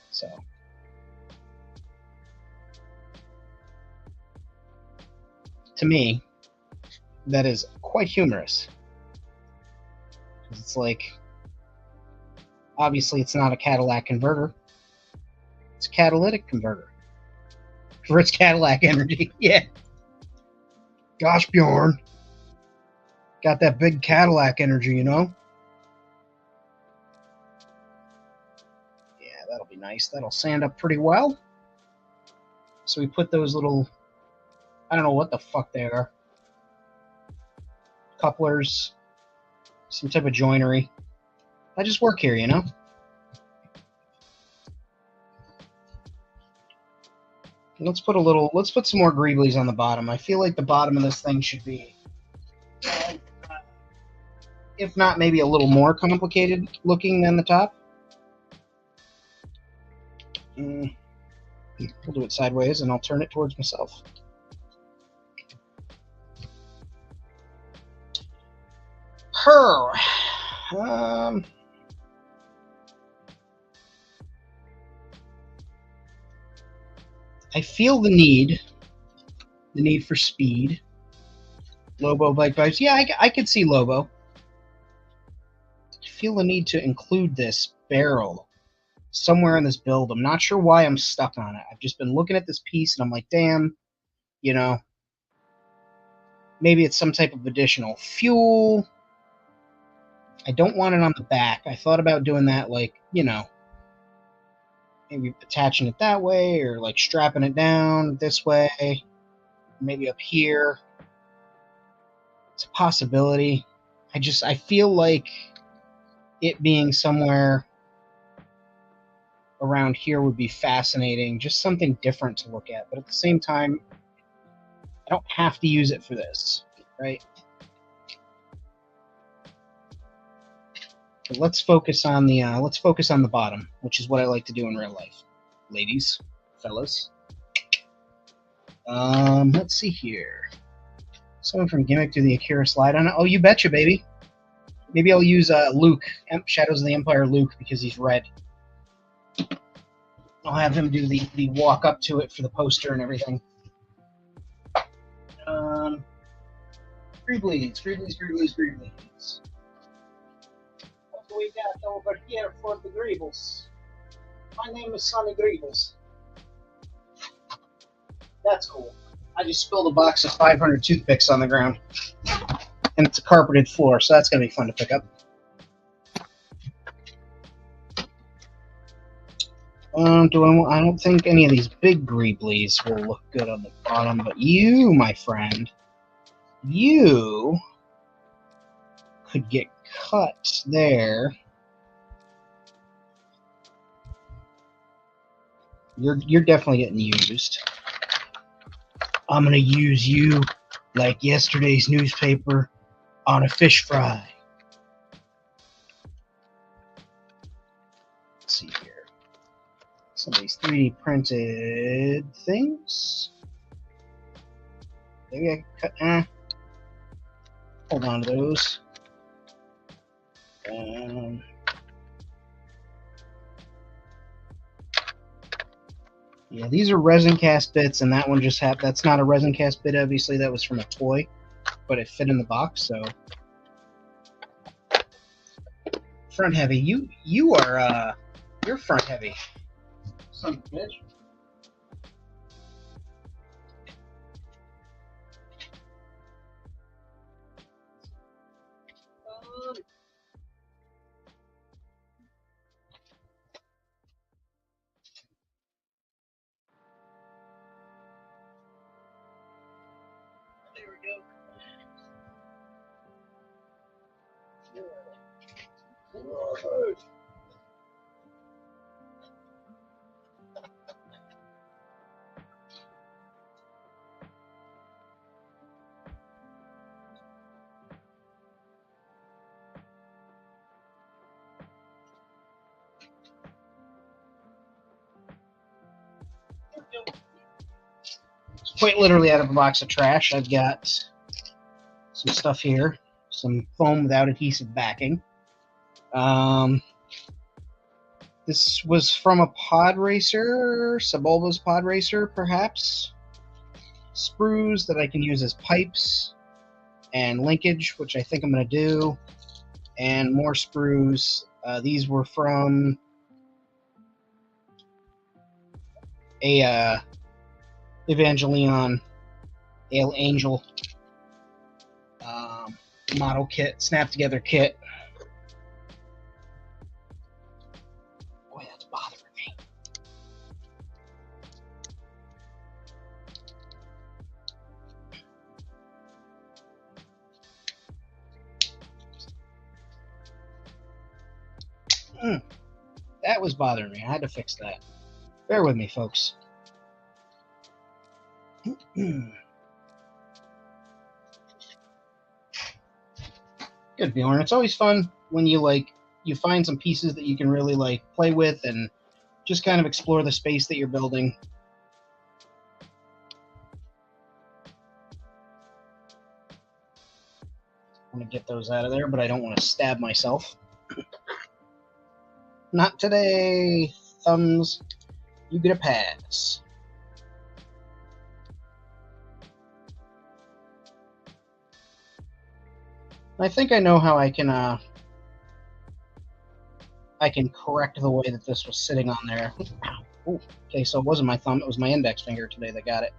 So to me, that is quite humorous. It's like, obviously it's not a Cadillac converter. It's a catalytic converter for its Cadillac energy. Yeah. Gosh, Bjorn. Got that big Cadillac energy, you know? Yeah, that'll be nice. That'll sand up pretty well. So we put those little, I don't know what the fuck they are. Couplers, some type of joinery. I just work here, you know? Let's put some more greeblies on the bottom. I feel like the bottom of this thing should be, if not maybe a little more complicated looking than the top. We'll do it sideways and I'll turn it towards myself. Her. I feel the need for speed. Lobo bike vibes. Yeah, I could see Lobo. I feel the need to include this barrel somewhere in this build. I'm not sure why I'm stuck on it. I've just been looking at this piece and I'm like, damn, you know, maybe it's some type of additional fuel. I don't want it on the back. I thought about doing that, like, you know, maybe attaching it that way or like strapping it down this way, maybe up here. It's a possibility. I feel like it being somewhere around here would be fascinating, just something different to look at. But at the same time, I don't have to use it for this, right? But let's focus on the bottom, which is what I like to do in real life, ladies, fellas. Let's see here. Someone from Gimmick do the Akira slide on it. Oh, you betcha, baby. Maybe I'll use Luke, Shadows of the Empire Luke, because he's red. I'll have him do the walk up to it for the poster and everything. Greeblies. What do we got over here for the Greebles? My name is Sonny Greebles. That's cool. I just spilled a box of 500 toothpicks on the ground. And it's a carpeted floor, so that's going to be fun to pick up. I don't think any of these big greeblies will look good on the bottom, but you, my friend, you could get cut there. You're definitely getting used. I'm gonna use you like yesterday's newspaper on a fish fry. Let's see here. Some of these 3D printed things. Maybe I can cut. Hold on to those. Yeah, these are resin cast bits, and that one just had. That's not a resin cast bit, obviously. That was from a toy, but it fit in the box. So front heavy. You are you're front heavy. Son of a bitch. There we go. Quite literally out of a box of trash. I've got some stuff here. some foam without adhesive backing. This was from a pod racer, Sebulba's pod racer, perhaps. Sprues that I can use as pipes, and linkage, which I think I'm going to do, and more sprues. These were from a Evangelion Angel model kit, snap together kit. Boy, that's bothering me. That was bothering me. I had to fix that. Bear with me, folks. Good, Bjorn. It's always fun when you find some pieces that you can really play with and just kind of explore the space that you're building. I want to get those out of there, but I don't want to stab myself. Not today, thumbs. You get a pass. I think I know how I can correct the way that this was sitting on there. Ooh, okay, so it wasn't my thumb, it was my index finger today that got it.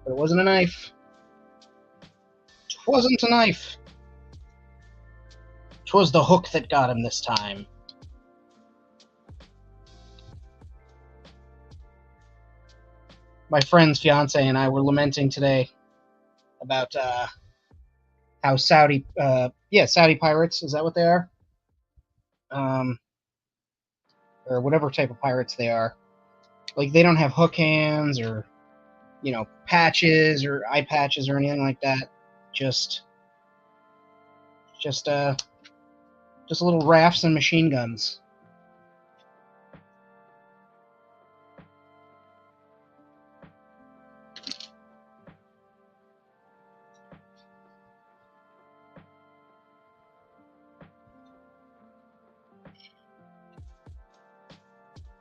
But it wasn't a knife. It wasn't a knife. 'Twas the hook that got him this time. My friend's fiance and I were lamenting today about how Saudi pirates, is that what they are? Or whatever type of pirates they are. Like, they don't have hook hands or, patches or eye patches or anything like that. Just little rafts and machine guns.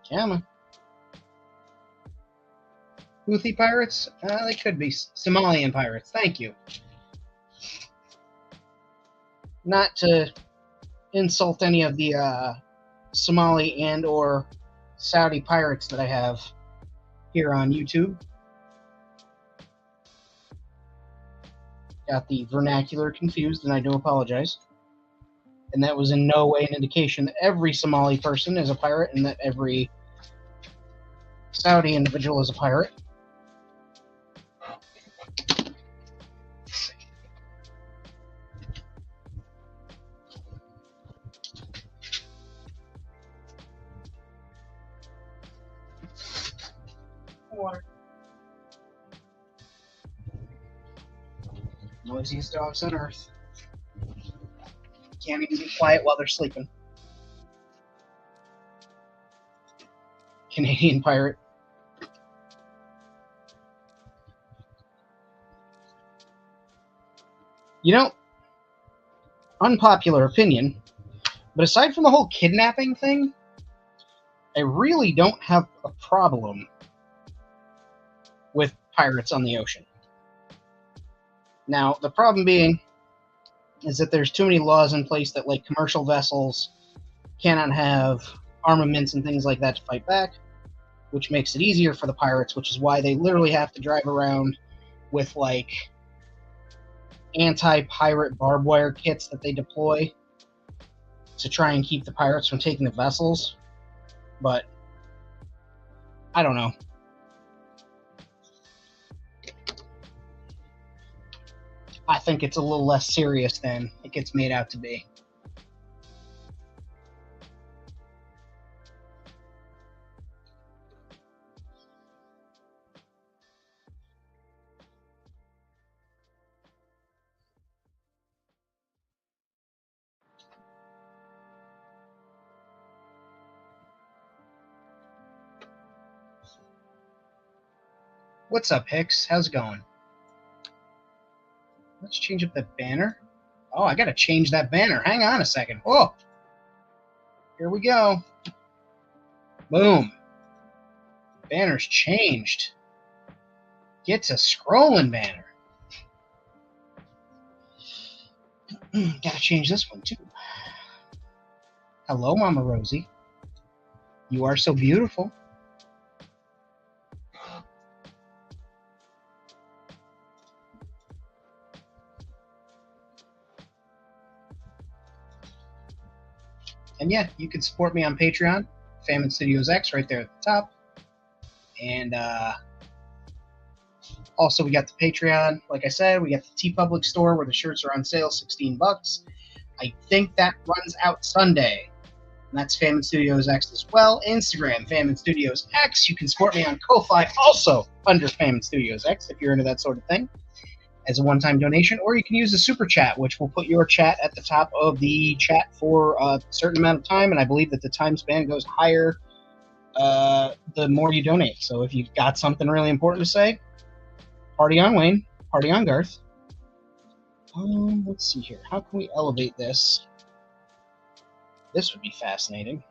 Yeah, Houthi pirates? They could be Somalian pirates. Thank you. Not to insult any of the Somali and or Saudi pirates that I have here on YouTube. Got the vernacular confused, and I do apologize. And that was in no way an indication that every Somali person is a pirate and that every Saudi individual is a pirate. Water. Noisiest dogs on earth. Can't even be quiet while they're sleeping. Canadian pirate. Unpopular opinion, but aside from the whole kidnapping thing, I really don't have a problem with pirates on the ocean. Now, the problem being is that there's too many laws in place that, like, commercial vessels cannot have armaments and things like that to fight back, which makes it easier for the pirates, which is why they literally have to drive around with, like, anti-pirate barbed wire kits that they deploy to try and keep the pirates from taking the vessels. But I don't know. I think it's a little less serious than it gets made out to be. What's up, Hicks? How's it going? Let's change up the banner. Oh, I got to change that banner. Hang on a second. Oh, here we go. Boom. Banner's changed. Get to scrolling banner. Gotta change this one too. Hello, Mama Rosie. You are so beautiful. And yeah, you can support me on Patreon, Famine Studios X, right there at the top. And also, we got the Patreon. Like I said, we got the TeePublic store where the shirts are on sale, $16. I think that runs out Sunday. And that's Famine Studios X as well. Instagram, Famine Studios X. You can support me on Ko-Fi, also under Famine Studios X, if you're into that sort of thing, as a one-time donation. Or you can use the Super Chat, which will put your chat at the top of the chat for a certain amount of time. And I believe that the time span goes higher the more you donate. So if you've got something really important to say, party on, Wayne. Party on, Garth. Let's see here. How can we elevate this? This would be fascinating.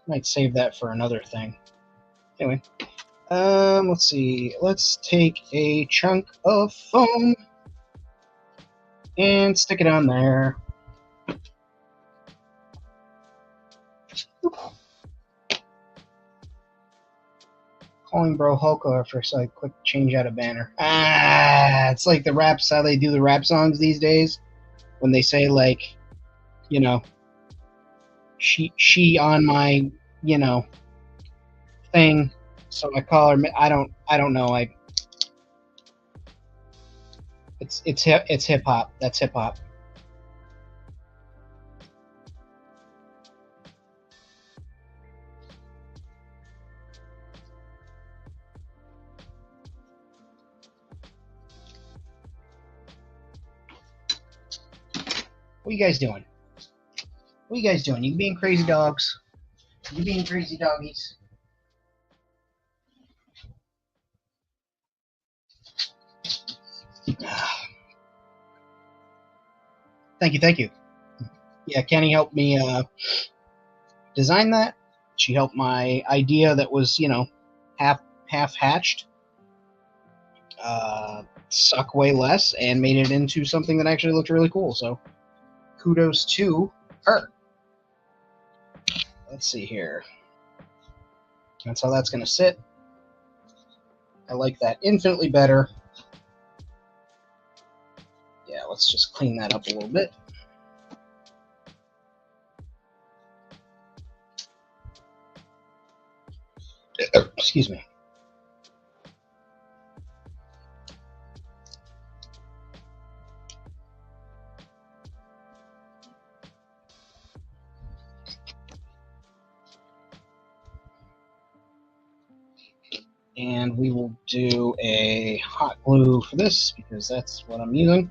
Might save that for another thing. Anyway, let's see. Let's take a chunk of foam and stick it on there. Calling Bro Hulka for a quick change out of banner. It's like the raps, how they do the rap songs these days. When they say, like, you know, she on my, you know, thing, so I call her. I don't know. It's hip hop. That's hip hop. What are you guys doing? What are you guys doing? You being crazy dogs? You being crazy doggies? Thank you. Yeah, Kenny helped me design that. She helped my idea that was, you know, half hatched suck way less and made it into something that actually looked really cool. So kudos to her. Let's see here. That's how that's going to sit. I like that infinitely better. Yeah, let's just clean that up a little bit. Excuse me. And we will do a hot glue for this because that's what I'm using.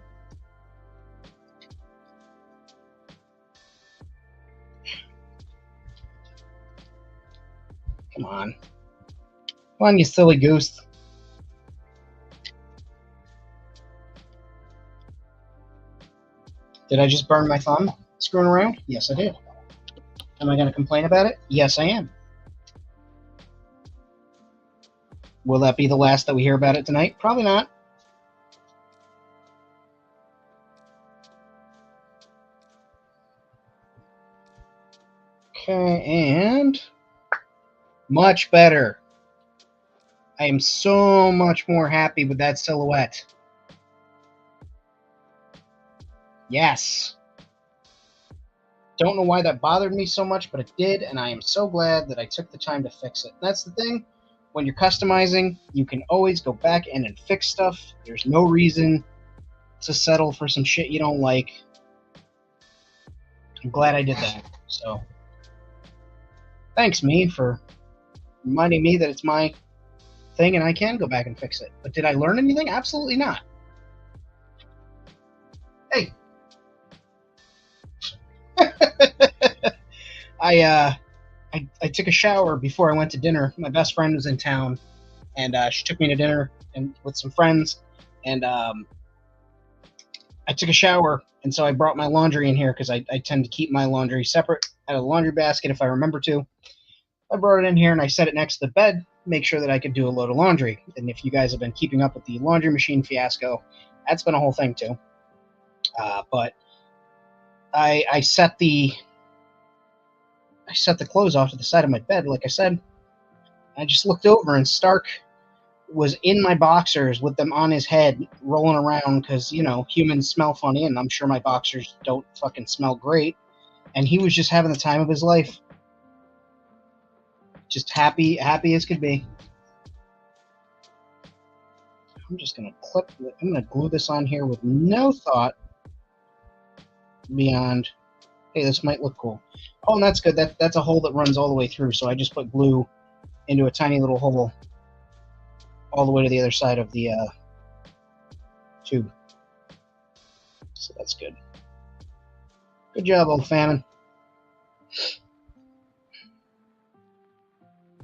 Come on. Come on, you silly goose. Did I just burn my thumb screwing around? Yes, I did. Am I going to complain about it? Yes, I am. Will that be the last that we hear about it tonight? Probably not. Okay, and much better. I am so much more happy with that silhouette. Yes. Don't know why that bothered me so much, but it did, and I am so glad that I took the time to fix it. That's the thing. When you're customizing, you can always go back in and fix stuff. There's no reason to settle for some shit you don't like. I'm glad I did that. So, thanks, me, for reminding me that it's my thing and I can go back and fix it. But did I learn anything? Absolutely not. Hey. I took a shower before I went to dinner. My best friend was in town, and she took me to dinner and with some friends. And I took a shower, and so I brought my laundry in here because I tend to keep my laundry separate out of the laundry basket if I remember to. I brought it in here and I set it next to the bed, make sure that I could do a load of laundry. And if you guys have been keeping up with the laundry machine fiasco, that's been a whole thing too. But I set the clothes off to the side of my bed, like I said. I just looked over, and Stark was in my boxers with them on his head, rolling around, because, you know, humans smell funny, and I'm sure my boxers don't fucking smell great. And he was just having the time of his life. Just happy as could be. I'm just going to glue this on here with no thought beyond, hey, this might look cool. Oh, and that's good. That's a hole that runs all the way through, so I just put glue into a tiny little hole all the way to the other side of the tube. So that's good. Good job, old Famine.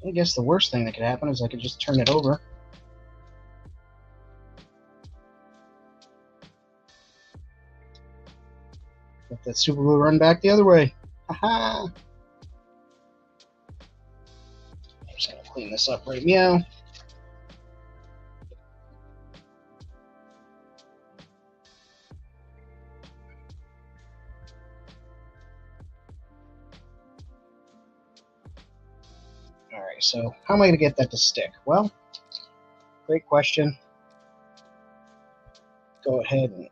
I guess the worst thing that could happen is I could just turn it over. Let that super glue run back the other way. Haha! I'm just going to clean this up right meow. Alright, so how am I going to get that to stick? Well, great question. Go ahead and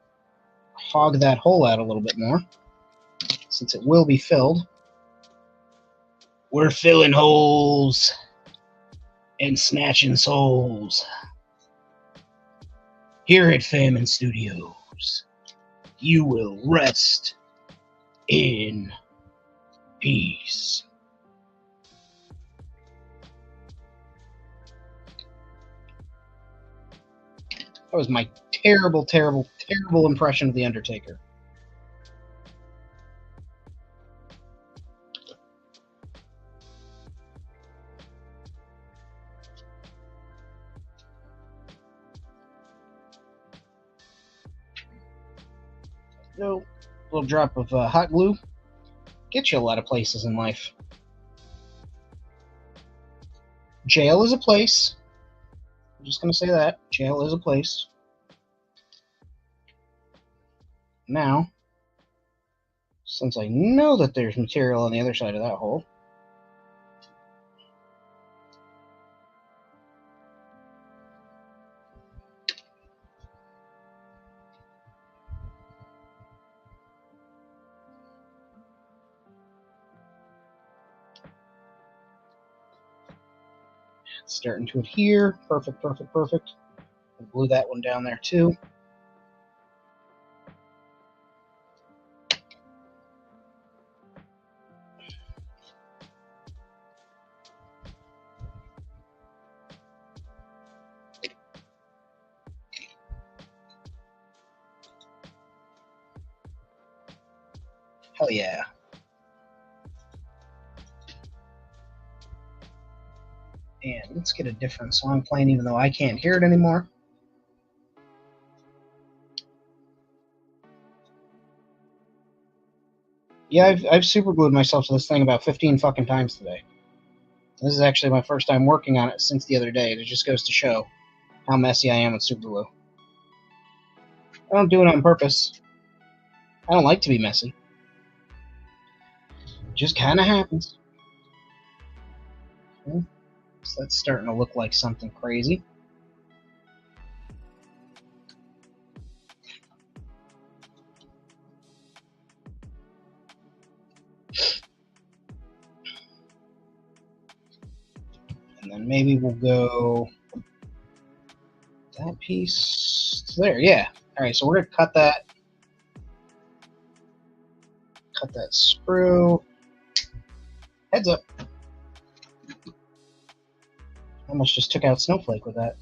hog that hole out a little bit more, since it will be filled. We're filling holes and snatching souls. Here at Famine Studios, you will rest in peace. That was my terrible, terrible, terrible impression of The Undertaker. No, little drop of hot glue gets you a lot of places in life. Jail is a place. I'm just going to say that. Jail is a place. Now, since I know that there's material on the other side of that hole, it's starting to adhere. Perfect, perfect, perfect. I'll glue that one down there too. Hell yeah. And let's get a different song playing, even though I can't hear it anymore. Yeah, I've super glued myself to this thing about 15 fucking times today. This is actually my first time working on it since the other day. It just goes to show how messy I am with super glue. I don't do it on purpose. I don't like to be messy. It just kind of happens. Okay. So that's starting to look like something crazy. And then maybe we'll go that piece there. Yeah. All right, so we're going to cut that. Cut that sprue. Heads up. I almost just took out Snowflake with that.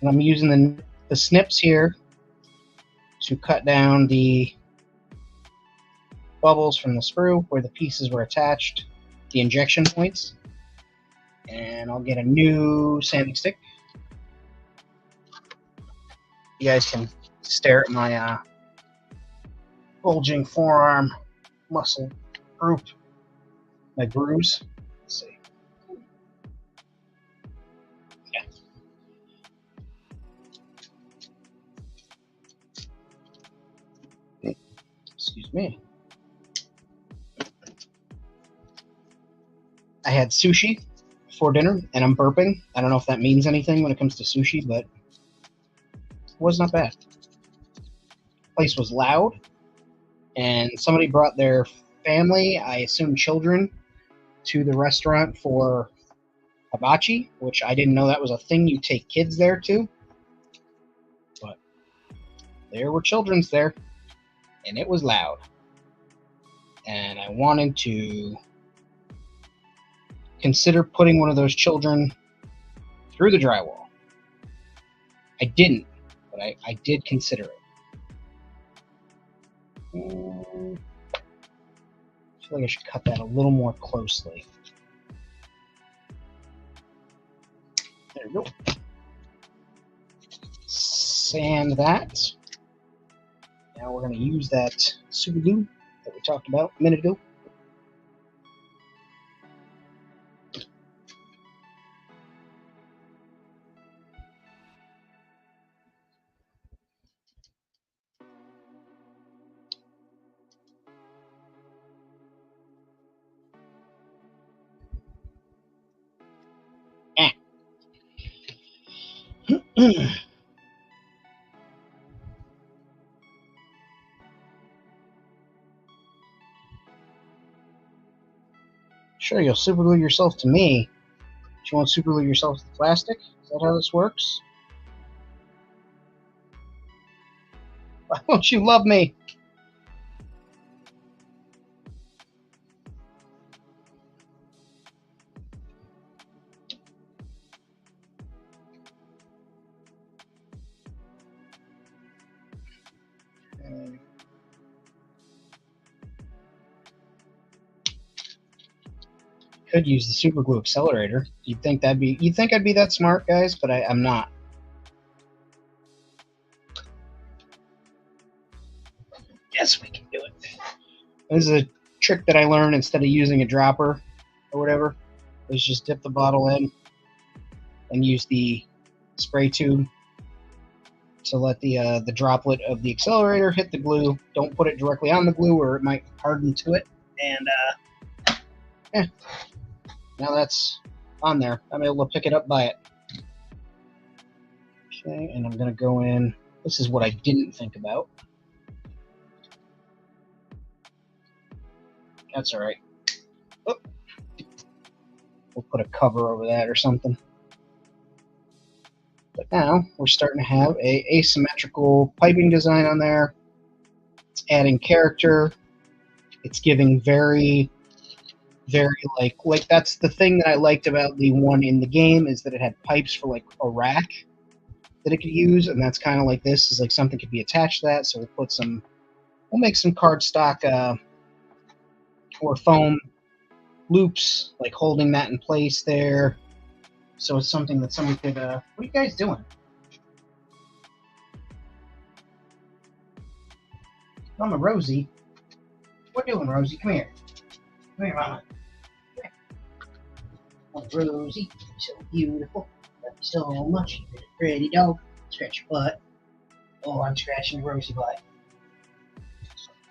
And I'm using the snips here to cut down the bubbles from the sprue where the pieces were attached, the injection points. And I'll get a new sanding stick. You guys can stare at my bulging forearm muscle group, my bruise. Let's see. Yeah. Excuse me. I had sushi for dinner, and I'm burping. I don't know if that means anything when it comes to sushi, but it was not bad. The place was loud, and somebody brought their family, I assume children, to the restaurant for hibachi, which I didn't know that was a thing you take kids there to. But there were children's there, and it was loud. And I wanted to consider putting one of those children through the drywall. I didn't, but I did consider it. I feel like I should cut that a little more closely. There we go. Sand that. Now we're going to use that super glue that we talked about a minute ago. Sure, you'll super glue yourself to me, but you won't super glue yourself to the plastic? Is that how this works? Why don't you love me? Could use the super glue accelerator. You'd think I'd be that smart, guys, but I'm not. Yes, we can do it. This is a trick that I learned instead of using a dropper or whatever. Is just dip the bottle in and use the spray tube to let the droplet of the accelerator hit the glue. Don't put it directly on the glue or it might harden to it. And yeah, now that's on there. I'm able to pick it up by it. Okay, and I'm going to go in. This is what I didn't think about. That's all right. Oh. We'll put a cover over that or something. But now we're starting to have a asymmetrical piping design on there. It's adding character. It's giving very like that's the thing that I liked about the one in the game is that it had pipes for like a rack that it could use, and that's kind of like this is like something could be attached to that. So we'll make some cardstock or foam loops like holding that in place there. So it's something that someone could. What are you guys doing? Mama Rosie, what are you doing, Rosie? Come here. Come here, Mama. Oh, Rosie, you're so beautiful. Love you so much. You're a pretty dog. Scratch your butt. Oh, I'm scratching Rosie butt.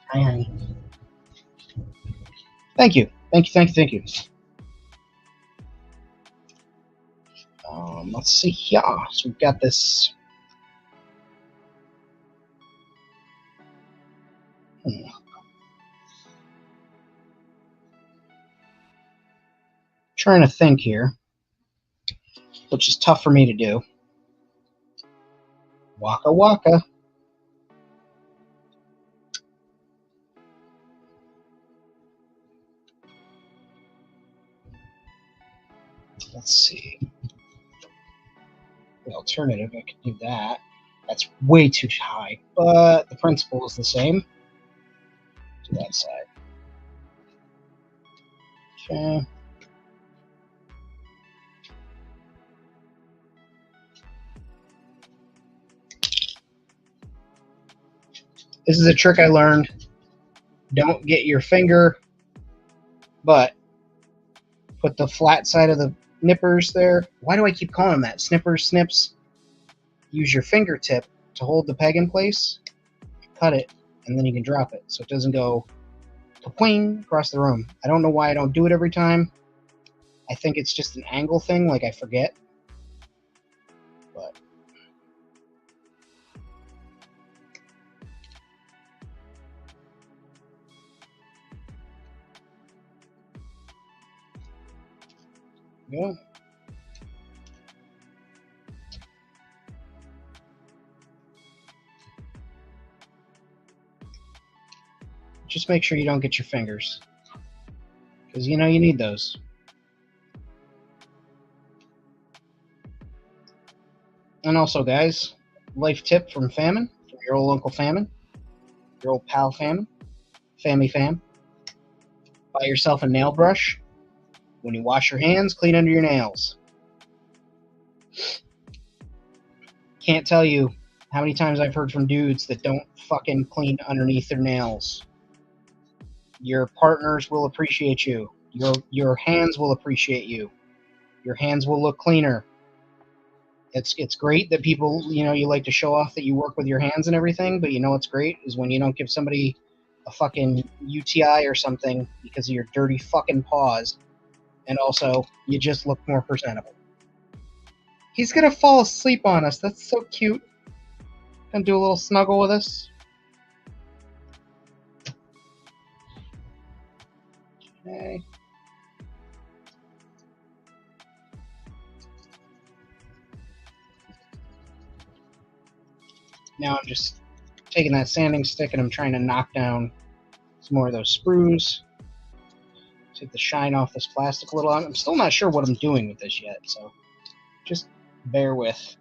Hi, honey. Thank you. Thank you. Let's see here. So we've got this. Trying to think here, which is tough for me to do. Waka waka. Let's see. The alternative, I could do that. That's way too high, but the principle is the same. To that side. Okay. This is a trick I learned. Don't get your finger, but put the flat side of the nippers there. Why do I keep calling them that? Snippers, snips. Use your fingertip to hold the peg in place, cut it, and then you can drop it so it doesn't go ka-pwing across the room. I don't know why I don't do it every time. I think it's just an angle thing, like I forget. But yeah. Just make sure you don't get your fingers, because you know you need those. And also, guys, life tip from Famine, from your old Uncle Famine, your old pal Famine, Fammy Fam. Buy yourself a nail brush. When you wash your hands, clean under your nails. Can't tell you how many times I've heard from dudes that don't fucking clean underneath their nails. Your partners will appreciate you. Your hands will appreciate you. Your hands will look cleaner. It's great that people, you like to show off that you work with your hands and everything, but you know what's great is when you don't give somebody a fucking UTI or something because of your dirty fucking paws, and also you just look more presentable. He's gonna fall asleep on us. That's so cute. Gonna do a little snuggle with us. Okay. Now I'm just taking that sanding stick and I'm trying to knock down some more of those sprues. Take the shine off this plastic a little. I'm still not sure what I'm doing with this yet, so just bear with.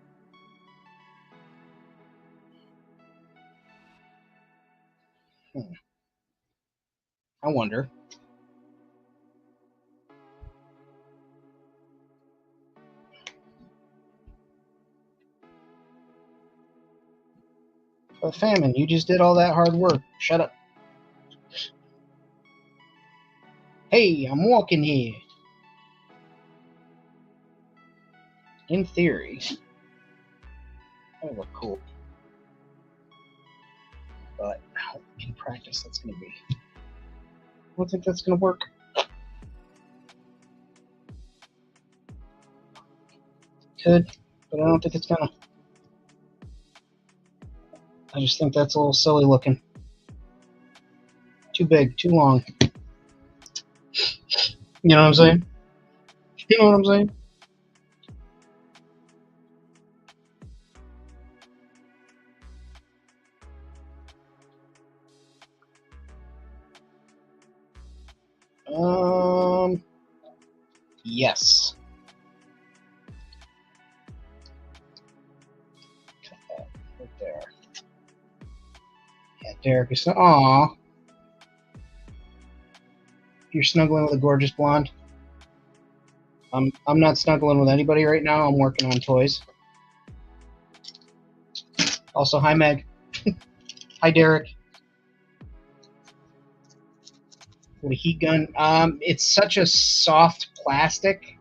I wonder. But Famine, you just did all that hard work. Shut up. Hey, I'm walking here. In theory, that would look cool. But in practice, that's going to be... I don't think that's going to work. Could, but I don't think it's going to. I just think that's a little silly looking. Too big, too long. You know what I'm saying? You know what I'm saying? Yes. Cut that right there. Yeah, Derek is. Aw. You're snuggling with a gorgeous blonde. I'm not snuggling with anybody right now. I'm working on toys. Also, hi Meg. Hi Derek. With a heat gun. It's such a soft plastic,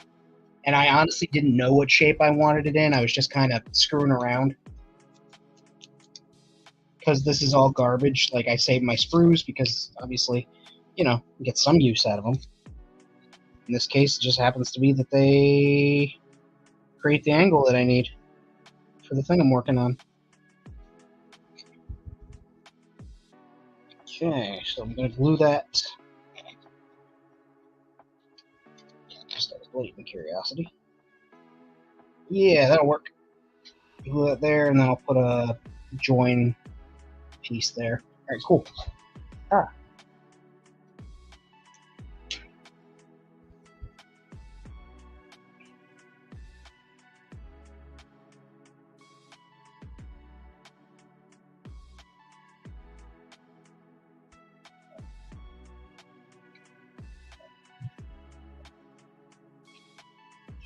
and I honestly didn't know what shape I wanted it in. I was just kind of screwing around. Because this is all garbage. Like, I saved my sprues because, obviously, get some use out of them. In this case, it just happens to be that they create the angle that I need for the thing I'm working on. Okay, so I'm going to glue that. Just out of blatant curiosity. Yeah, that'll work. Glue that there, and then I'll put a join piece there. All right, cool. Ah.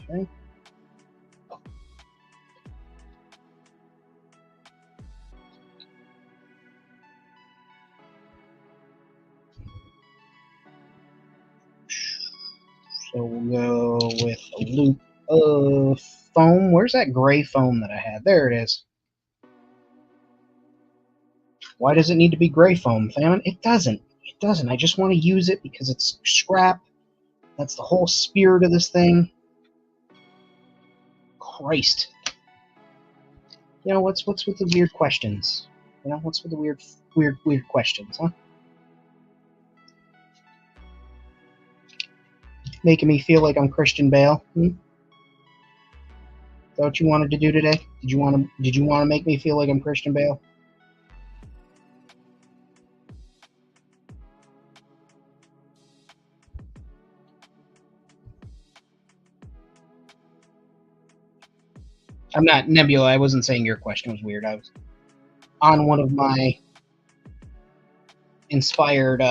Okay. So we'll go with a loop of foam. Where's that gray foam that I had? There it is. Why does it need to be gray foam, Famine? It doesn't. It doesn't. I just want to use it because it's scrap. That's the whole spirit of this thing. Christ. You know, what's with the weird questions? You know, what's with the weird questions, huh? Making me feel like I'm Christian Bale. Is that what you wanted to do today? Did you want to make me feel like I'm Christian Bale? I'm not Nebula. I wasn't saying your question was weird. I was on one of my inspired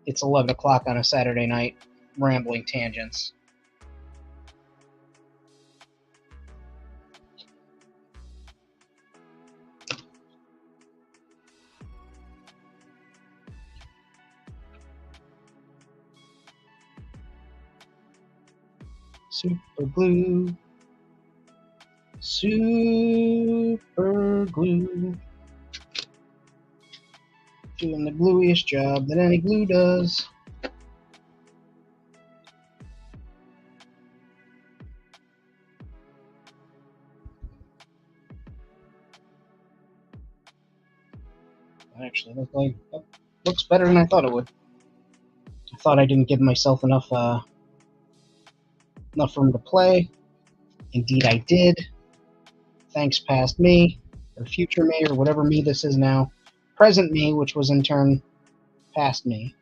it's 11 o'clock on a Saturday night rambling tangents. Super glue. Super glue. Doing the gluiest job that any glue does. Actually, looks better than I thought it would. I thought I didn't give myself enough room to play. Indeed, I did. Thanks, past me, or future me, or whatever me this is now. Present me, which was in turn past me.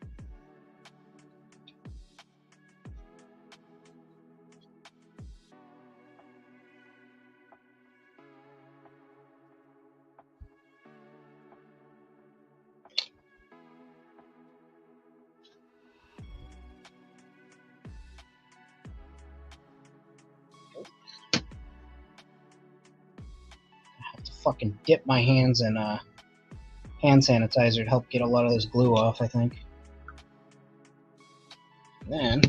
Fucking dip my hands in hand sanitizer to help get a lot of this glue off, I think. Then,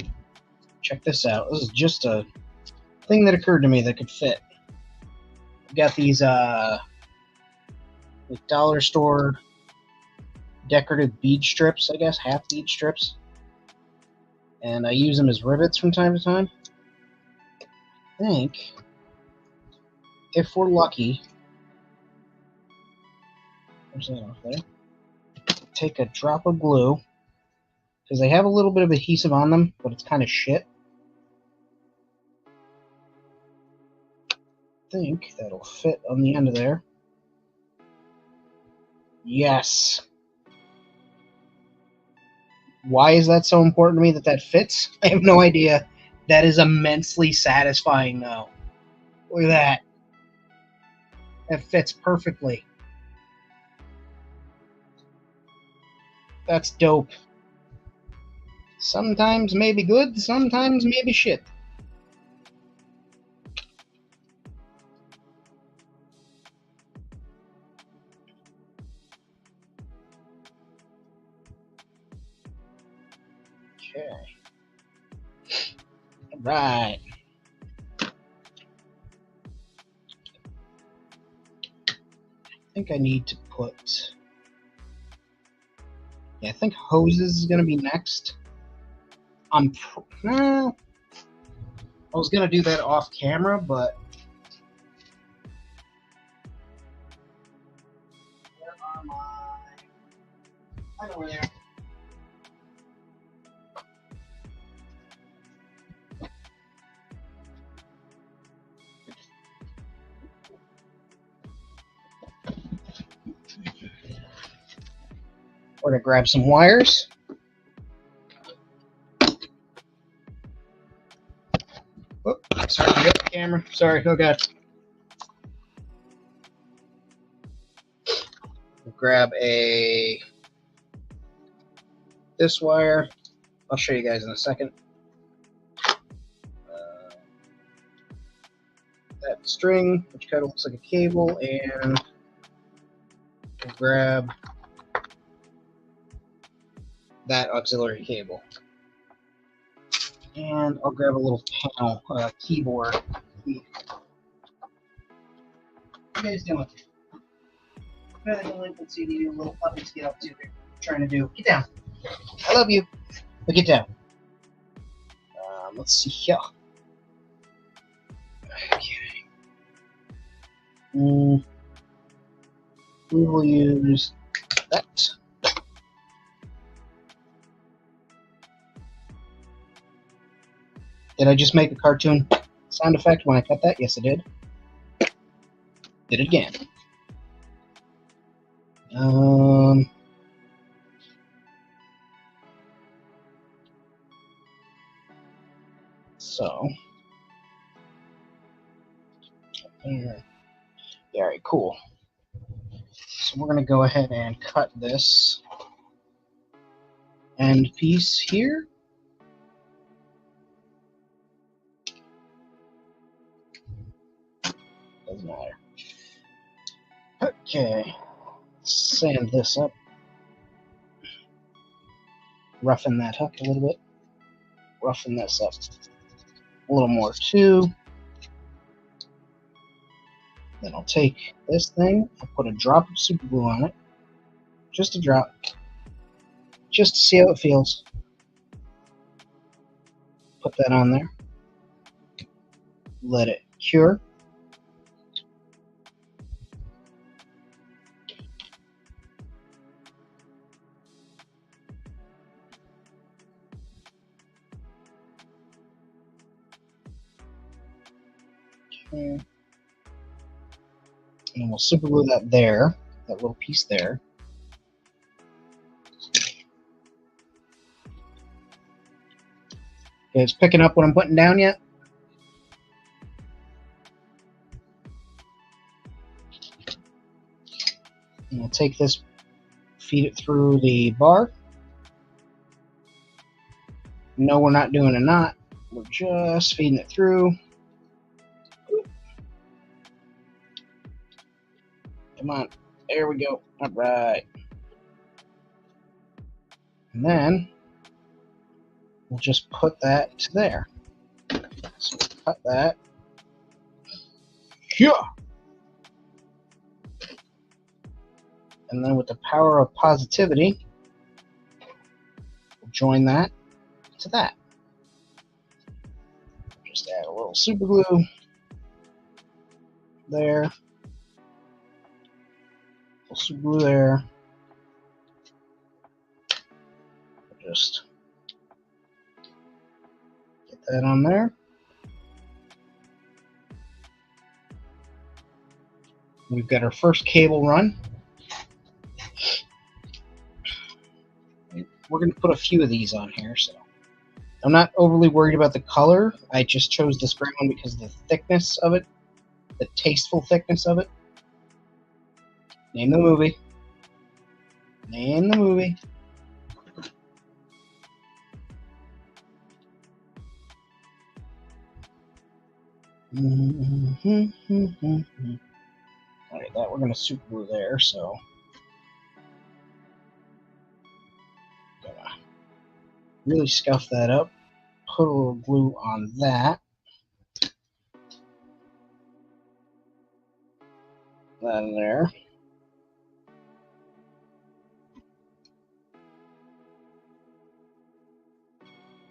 check this out. This is just a thing that occurred to me that could fit. I've got these like dollar store decorative bead strips, I guess, half bead strips. And I use them as rivets from time to time. I think, if we're lucky, there's that off there. Take a drop of glue, because they have a little bit of adhesive on them, but it's kind of shit. I think that'll fit on the end of there. Yes. Why is that so important to me that fits? I have no idea. That is immensely satisfying, though. Look at that. That fits perfectly. That's dope. Sometimes maybe good, sometimes maybe shit. Okay. All right. I think I need to put... Yeah, I think hoses is going to be next. I was going to do that off camera, but... Where are my... I know where they are. We're going to grab some wires. Oh, sorry, I got the camera. Sorry, oh god. We'll grab this wire. I'll show you guys in a second. That string, which kind of looks like a cable, and we'll grab that auxiliary cable. And I'll grab a little panel, keyboard. What are you guys doing? Let's see what you little puppies get up to. They're trying to do. Get down. I love you. But get down. Let's see here. Okay. We will use that. Did I just make a cartoon sound effect when I cut that? Yes, I did. Did it again. So, yeah, all right, cool. So we're gonna go ahead and cut this end piece here. Doesn't matter. Okay, sand this up. Roughen that up a little bit. Roughen this up a little more too. Then I'll take this thing, I'll put a drop of super glue on it. Just a drop. Just to see how it feels. Put that on there. Let it cure. Okay. And we'll super glue that there, that little piece there. You guys picking up what I'm putting down yet? And we'll take this, feed it through the bar. No, we're not doing a knot. We're just feeding it through. Come on. There we go. All right. And then we'll just put that to there. So we'll cut that. Yeah. And then with the power of positivity, we'll join that to that. Just add a little super glue there. Super glue there. Just get that on there. We've got our first cable run. We're going to put a few of these on here, so I'm not overly worried about the color. I just chose this brown because of the thickness of it, the tasteful thickness of it. Name the movie. Name the movie. Alright, that we're going to super glue there, so gonna really scuff that up. Put a little glue on that. That in there.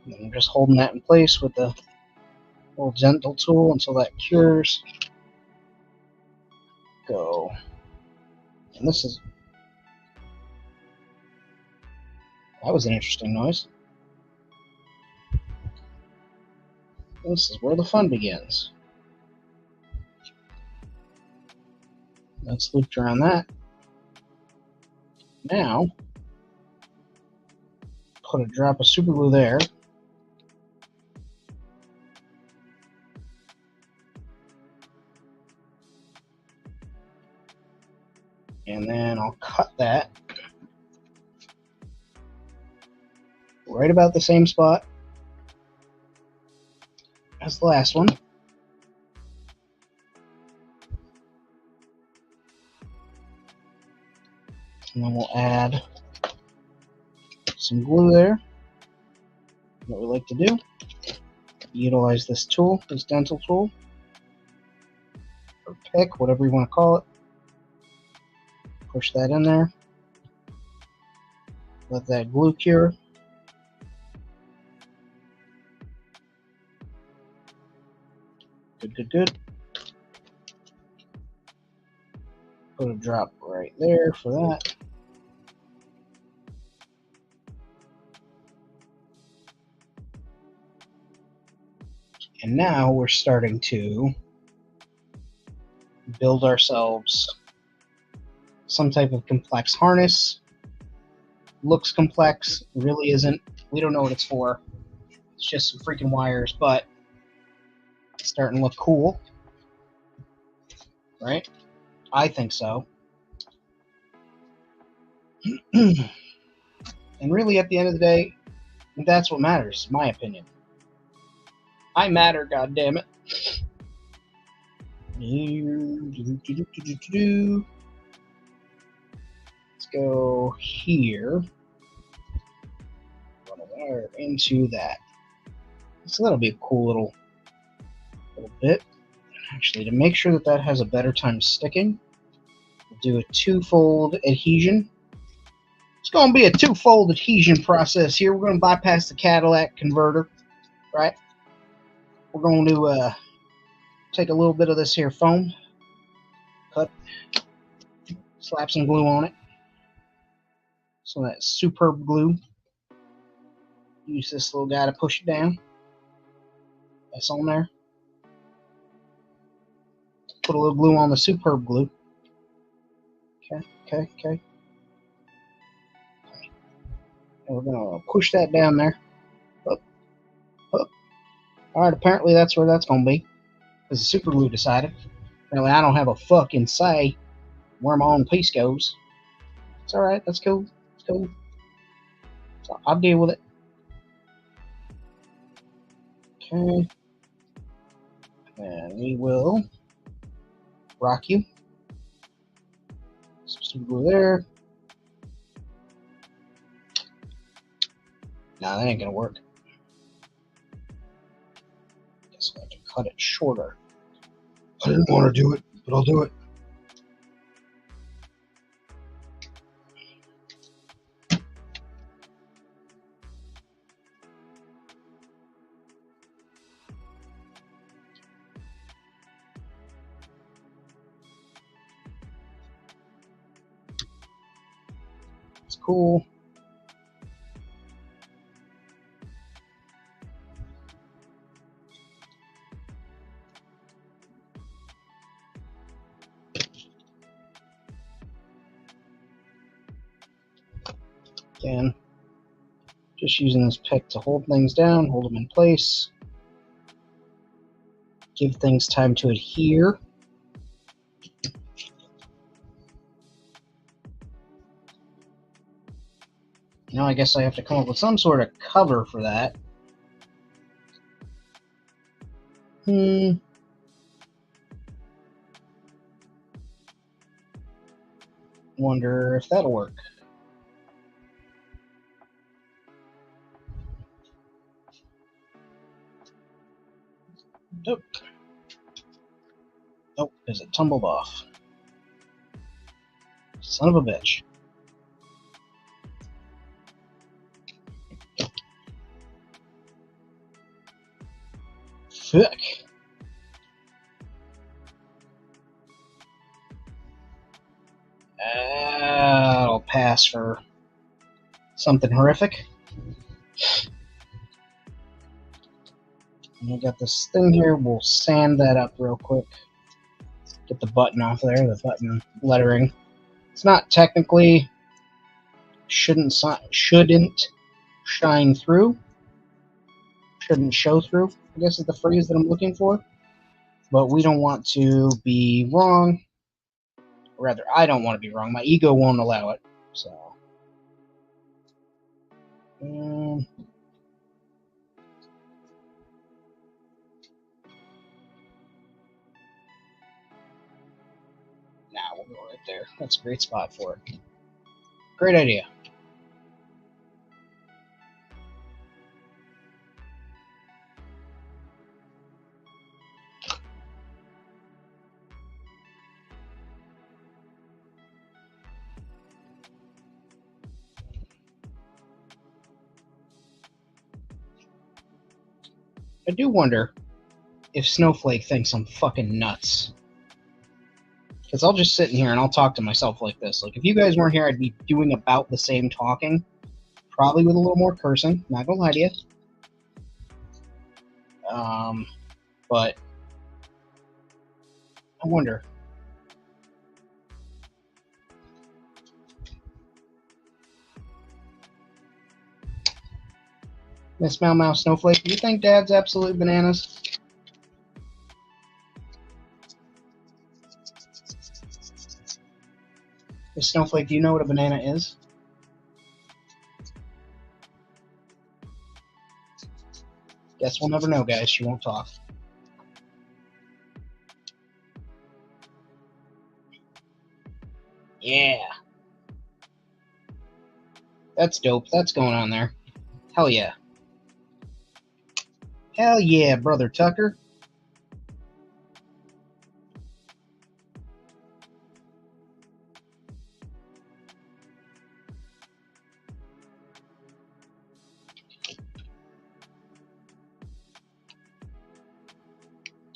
And I'm just holding that in place with the little gentle tool until that cures. Go. And this is... That was an interesting noise. This is where the fun begins. That's looped around that. Now, put a drop of super glue there. And then I'll cut that right about the same spot as the last one. And then we'll add some glue there, what we like to do. utilize this tool, this dental tool, or pick, whatever you want to call it. Push that in there. Let that glue cure. Good, good, good. Put a drop right there for that. And now we're starting to build ourselves some type of complex harness. Looks complex, really isn't. We don't know what it's for. It's just some freaking wires, but it's starting to look cool. Right? I think so. And really, at the end of the day, that's what matters, in my opinion. I matter, goddammit. Let's go here. Run a wire into that. So that'll be a cool little bit. Actually, to make sure that that has a better time sticking, we'll do a two-fold adhesion. It's going to be a two-fold adhesion process here. We're going to bypass the Cadillac converter, right? We're going to take a little bit of this here foam, cut, slap some glue on it. So that superb glue. Use this little guy to push it down. That's on there. Put a little glue on the superb glue. Okay. And we're going to push that down there. Up. Alright, apparently that's where that's going to be. Because the super glue decided. Apparently I don't have a fucking say where my own piece goes. It's alright, that's cool. It's cool. So I'll deal with it. Okay. And we will rock you. Some super glue there. Nah, that ain't gonna work. Guess I'll have to cut it shorter. I didn't want to do it, but I'll do it. It's cool. Again, just using this pick to hold things down, hold them in place, give things time to adhere. Now I guess I have to come up with some sort of cover for that. Wonder if that'll work. Nope. Nope, because it tumbled off. Son of a bitch. Fuck. I'll pass for something horrific. We got this thing here. We'll sand that up real quick. Get the button off there, the button lettering. It's not technically shouldn't shine through. Shouldn't show through, I guess is the phrase that I'm looking for. But we don't want to be wrong. Or rather, I don't want to be wrong. My ego won't allow it. So we'll go right there. That's a great spot for it. Great idea. I do wonder if Snowflake thinks I'm fucking nuts. Because I'll just sit in here and I'll talk to myself like this. Like, if you guys weren't here, I'd be doing about the same talking. Probably with a little more cursing. Not gonna lie to you. But I wonder. Miss Mau Mau Snowflake, do you think Dad's absolute bananas? Miss Snowflake, do you know what a banana is? Guess we'll never know, guys. She won't talk. Yeah. That's dope. That's going on there. Hell yeah. Hell yeah, Brother Tucker.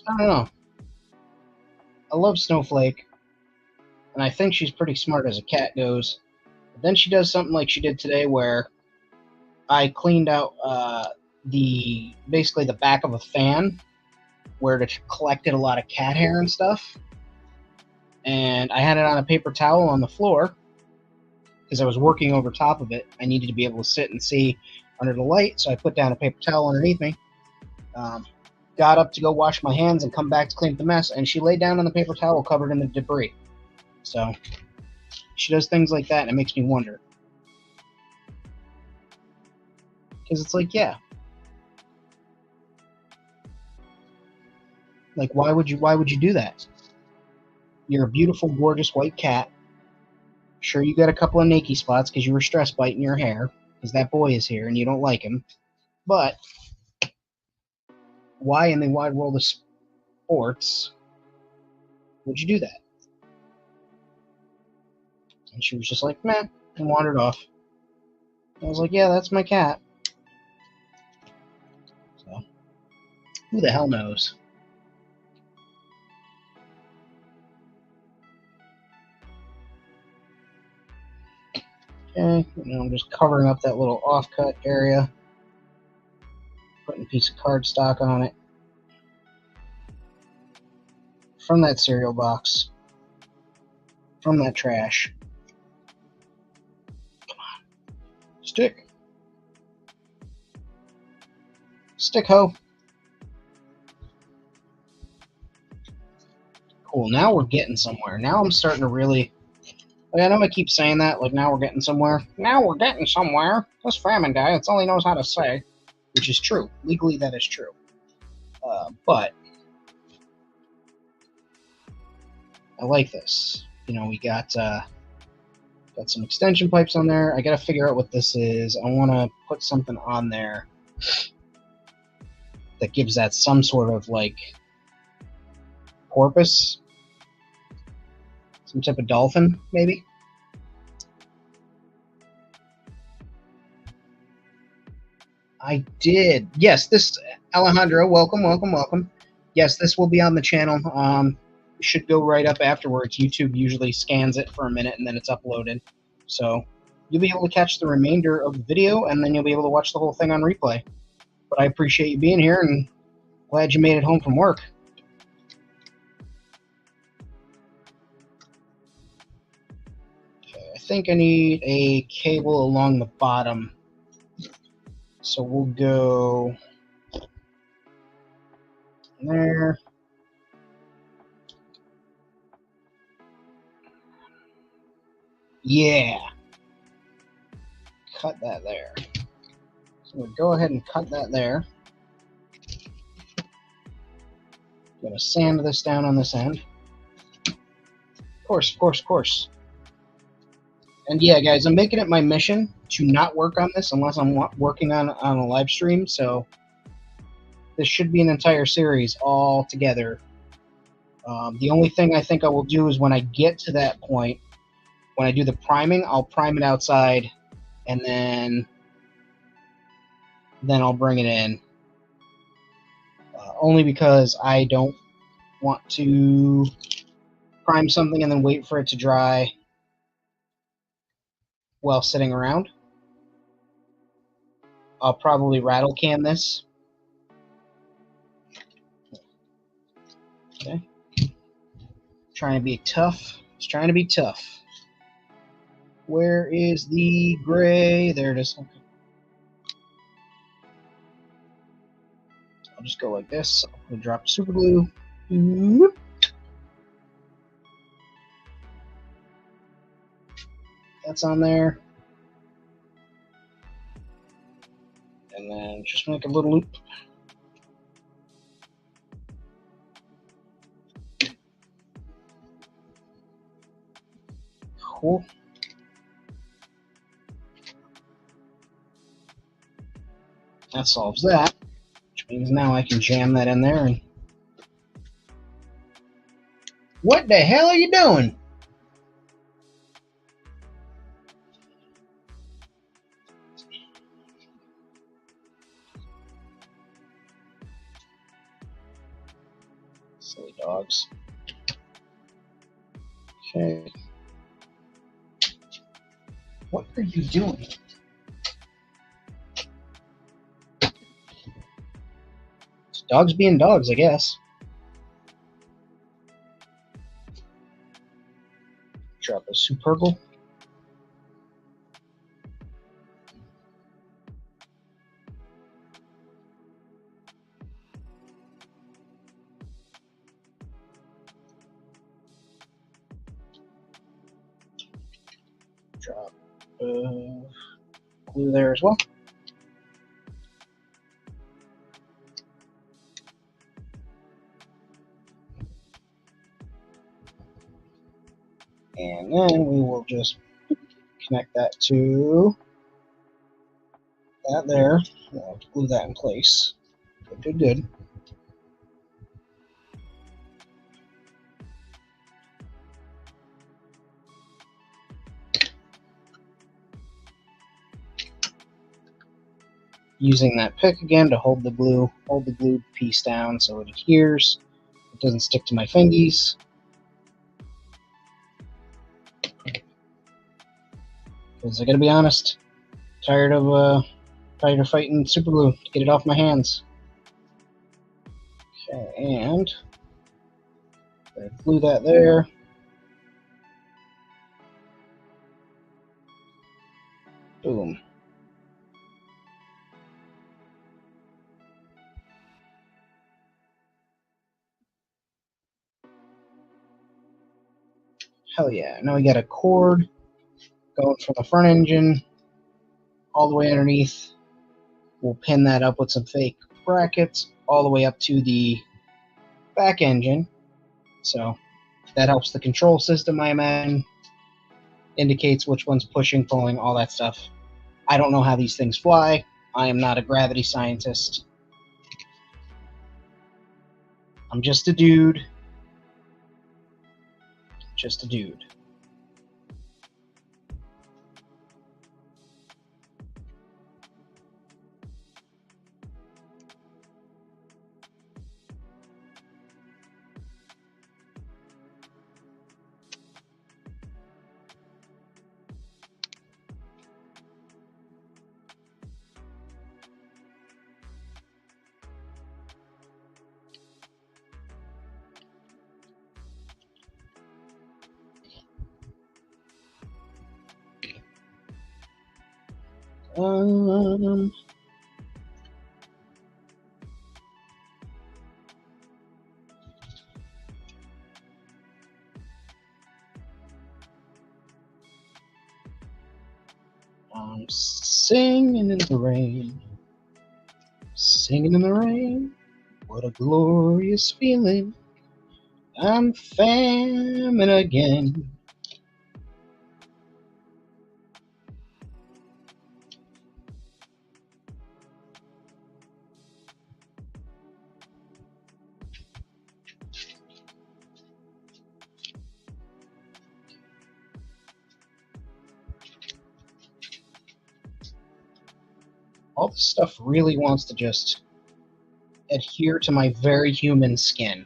I don't know. I love Snowflake, and I think she's pretty smart as a cat goes. But then she does something like she did today where I cleaned out basically the back of a fan where it collected a lot of cat hair and stuff. And I had it on a paper towel on the floor because I was working over top of it. I needed to be able to sit and see under the light, so I put down a paper towel underneath me. Got up to go wash my hands and come back to clean up the mess, and she laid down on the paper towel covered in the debris. So she does things like that, and it makes me wonder. Because it's like, yeah. Like, why would you do that? You're a beautiful, gorgeous white cat. Sure, you got a couple of naked spots because you were stress biting your hair because that boy is here and you don't like him. But why in the wide world of sports would you do that? And she was just like, meh, and wandered off. I was like, yeah, that's my cat. So, who the hell knows? Okay, I'm just covering up that little off-cut area. Putting a piece of cardstock on it. From that cereal box. From that trash. Come on. Stick. Stick, ho. Cool, now we're getting somewhere. Now I'm starting to really... Like, I know I keep saying that, like, now we're getting somewhere. Now we're getting somewhere. This Famine guy, that's all he knows how to say. Which is true. Legally, that is true. But I like this. You know, we got some extension pipes on there. I got to figure out what this is. I want to put something on there that gives that some sort of, like, porpoise. Some type of dolphin, maybe. I did. Yes, this Alejandro, welcome. Yes, this will be on the channel. Should go right up afterwards. YouTube usually scans it for a minute and then it's uploaded. So you'll be able to catch the remainder of the video and then you'll be able to watch the whole thing on replay. But I appreciate you being here and glad you made it home from work. Okay, I think I need a cable along the bottom. So we'll go there. Yeah. Cut that there. So we'll go ahead and cut that there. Gonna sand this down on this end. Of course. And yeah, guys, I'm making it my mission to not work on this unless I'm working on a live stream. So this should be an entire series all together. The only thing I think I will do is when I get to that point, when I do the priming, I'll prime it outside, and then I'll bring it in. only because I don't want to prime something and then wait for it to dry while sitting around. I'll probably rattle can this. Okay. Trying to be tough. It's trying to be tough. Where is the gray? There it is. Okay. I'll just go like this. I'll drop super glue. That's on there. And then just make a little loop. Cool. That solves that, which means now I can jam that in there. And what the hell are you doing? Silly dogs. Okay. What are you doing? It's dogs being dogs, I guess. Drop a supergle. Drop glue there as well. And then we will just connect that to that there. We'll glue that in place. Good, good, good. Using that pick again to hold the glue piece down so it adheres. It doesn't stick to my fingies. Because I gotta be honest, tired of fighting super glue to get it off my hands. Okay, and glue that there. Boom. Hell yeah. Now we got a cord going from the front engine all the way underneath. We'll pin that up with some fake brackets all the way up to the back engine. So that helps the control system, I imagine. Indicates which one's pushing, pulling, all that stuff. I don't know how these things fly. I am not a gravity scientist. I'm just a dude. Just a dude. I'm singing in the rain, singing in the rain. What a glorious feeling. I'm famming again. All this stuff really wants to just adhere to my very human skin.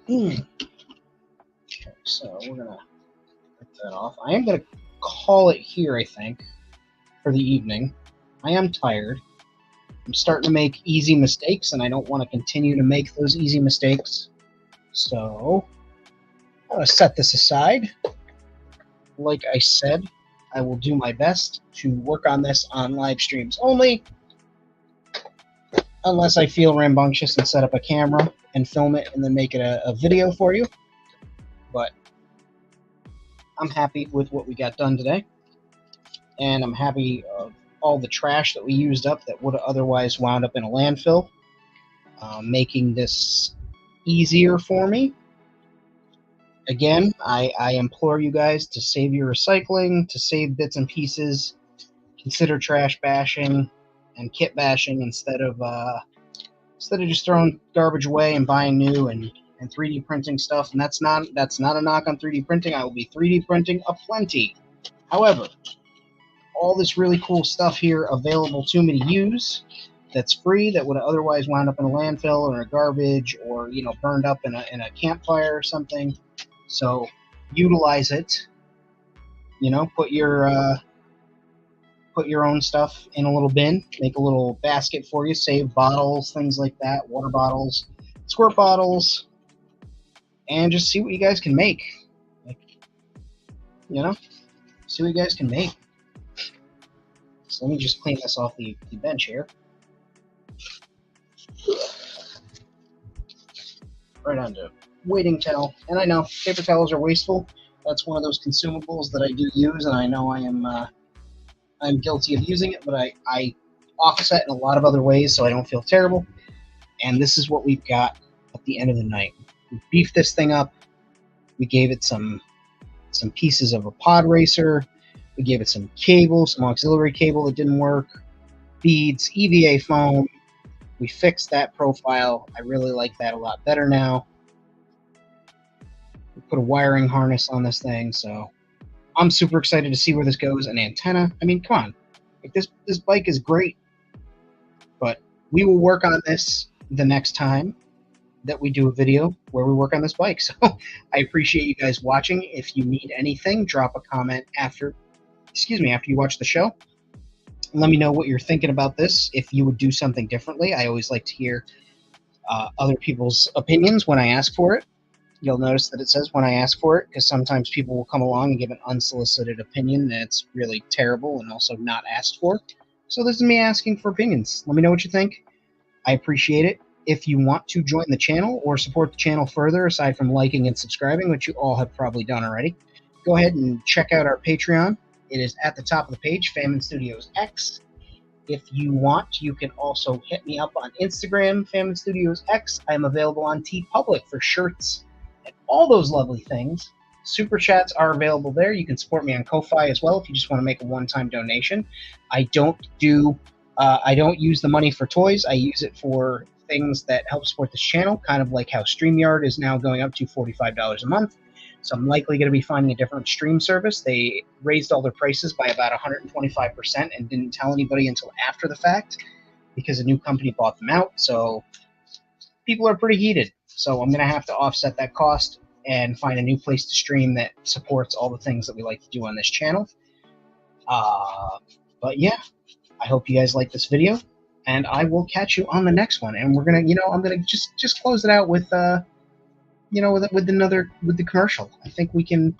Okay, so we're gonna rip that off. I am gonna call it here, I think, for the evening. I am tired. I'm starting to make easy mistakes, and I don't want to continue to make those easy mistakes. So I'm gonna set this aside. Like I said, I will do my best to work on this on live streams only, unless I feel rambunctious and set up a camera and film it and then make it a video for you. But I'm happy with what we got done today, and I'm happy of all the trash that we used up that would have otherwise wound up in a landfill, making this easier for me. Again, I implore you guys to save your recycling, to save bits and pieces, consider trash bashing and kit bashing instead of just throwing garbage away and buying new and 3D printing stuff. And that's not a knock on 3D printing. I will be 3D printing aplenty. However, all this really cool stuff here available to me to use that's free that would have otherwise wound up in a landfill or a garbage or, you know, burned up in a campfire or something. So utilize it. You know, put your own stuff in a little bin, make a little basket for you, save bottles, things like that, water bottles, squirt bottles, and just see what you guys can make. Like, you know, see what you guys can make. So let me just clean this off the bench here. Right onto waiting towel. And I know paper towels are wasteful. That's one of those consumables that I do use, and I know I'm guilty of using it, but I offset in a lot of other ways so I don't feel terrible. And this is what we've got at the end of the night. We beefed this thing up. We gave it some pieces of a pod racer. We gave it some cable, some auxiliary cable that didn't work, beads, EVA foam. We fixed that profile. I really like that a lot better now. We put a wiring harness on this thing, so I'm super excited to see where this goes. An antenna. I mean, come on. Like, this bike is great. But we will work on this the next time that we do a video where we work on this bike. So I appreciate you guys watching. If you need anything, drop a comment after you watch the show. Let me know what you're thinking about this, if you would do something differently. I always like to hear other people's opinions when I ask for it. You'll notice that it says when I ask for it, because sometimes people will come along and give an unsolicited opinion that's really terrible and also not asked for. So this is me asking for opinions. Let me know what you think. I appreciate it. If you want to join the channel or support the channel further, aside from liking and subscribing, which you all have probably done already, go ahead and check out our Patreon. It is at the top of the page, Famine Studios X. If you want, you can also hit me up on Instagram, Famine Studios X. I'm available on TeePublic for shirts and all those lovely things. Super chats are available there. You can support me on Ko-Fi as well if you just want to make a one-time donation. I don't use the money for toys. I use it for things that help support this channel, kind of like how StreamYard is now going up to $45 a month. So I'm likely going to be finding a different stream service. They raised all their prices by about 125% and didn't tell anybody until after the fact because a new company bought them out. So people are pretty heated. So I'm going to have to offset that cost and find a new place to stream that supports all the things that we like to do on this channel. But yeah, I hope you guys like this video, and I will catch you on the next one. And we're going to, I'm going to just close it out with with the commercial. I think we can.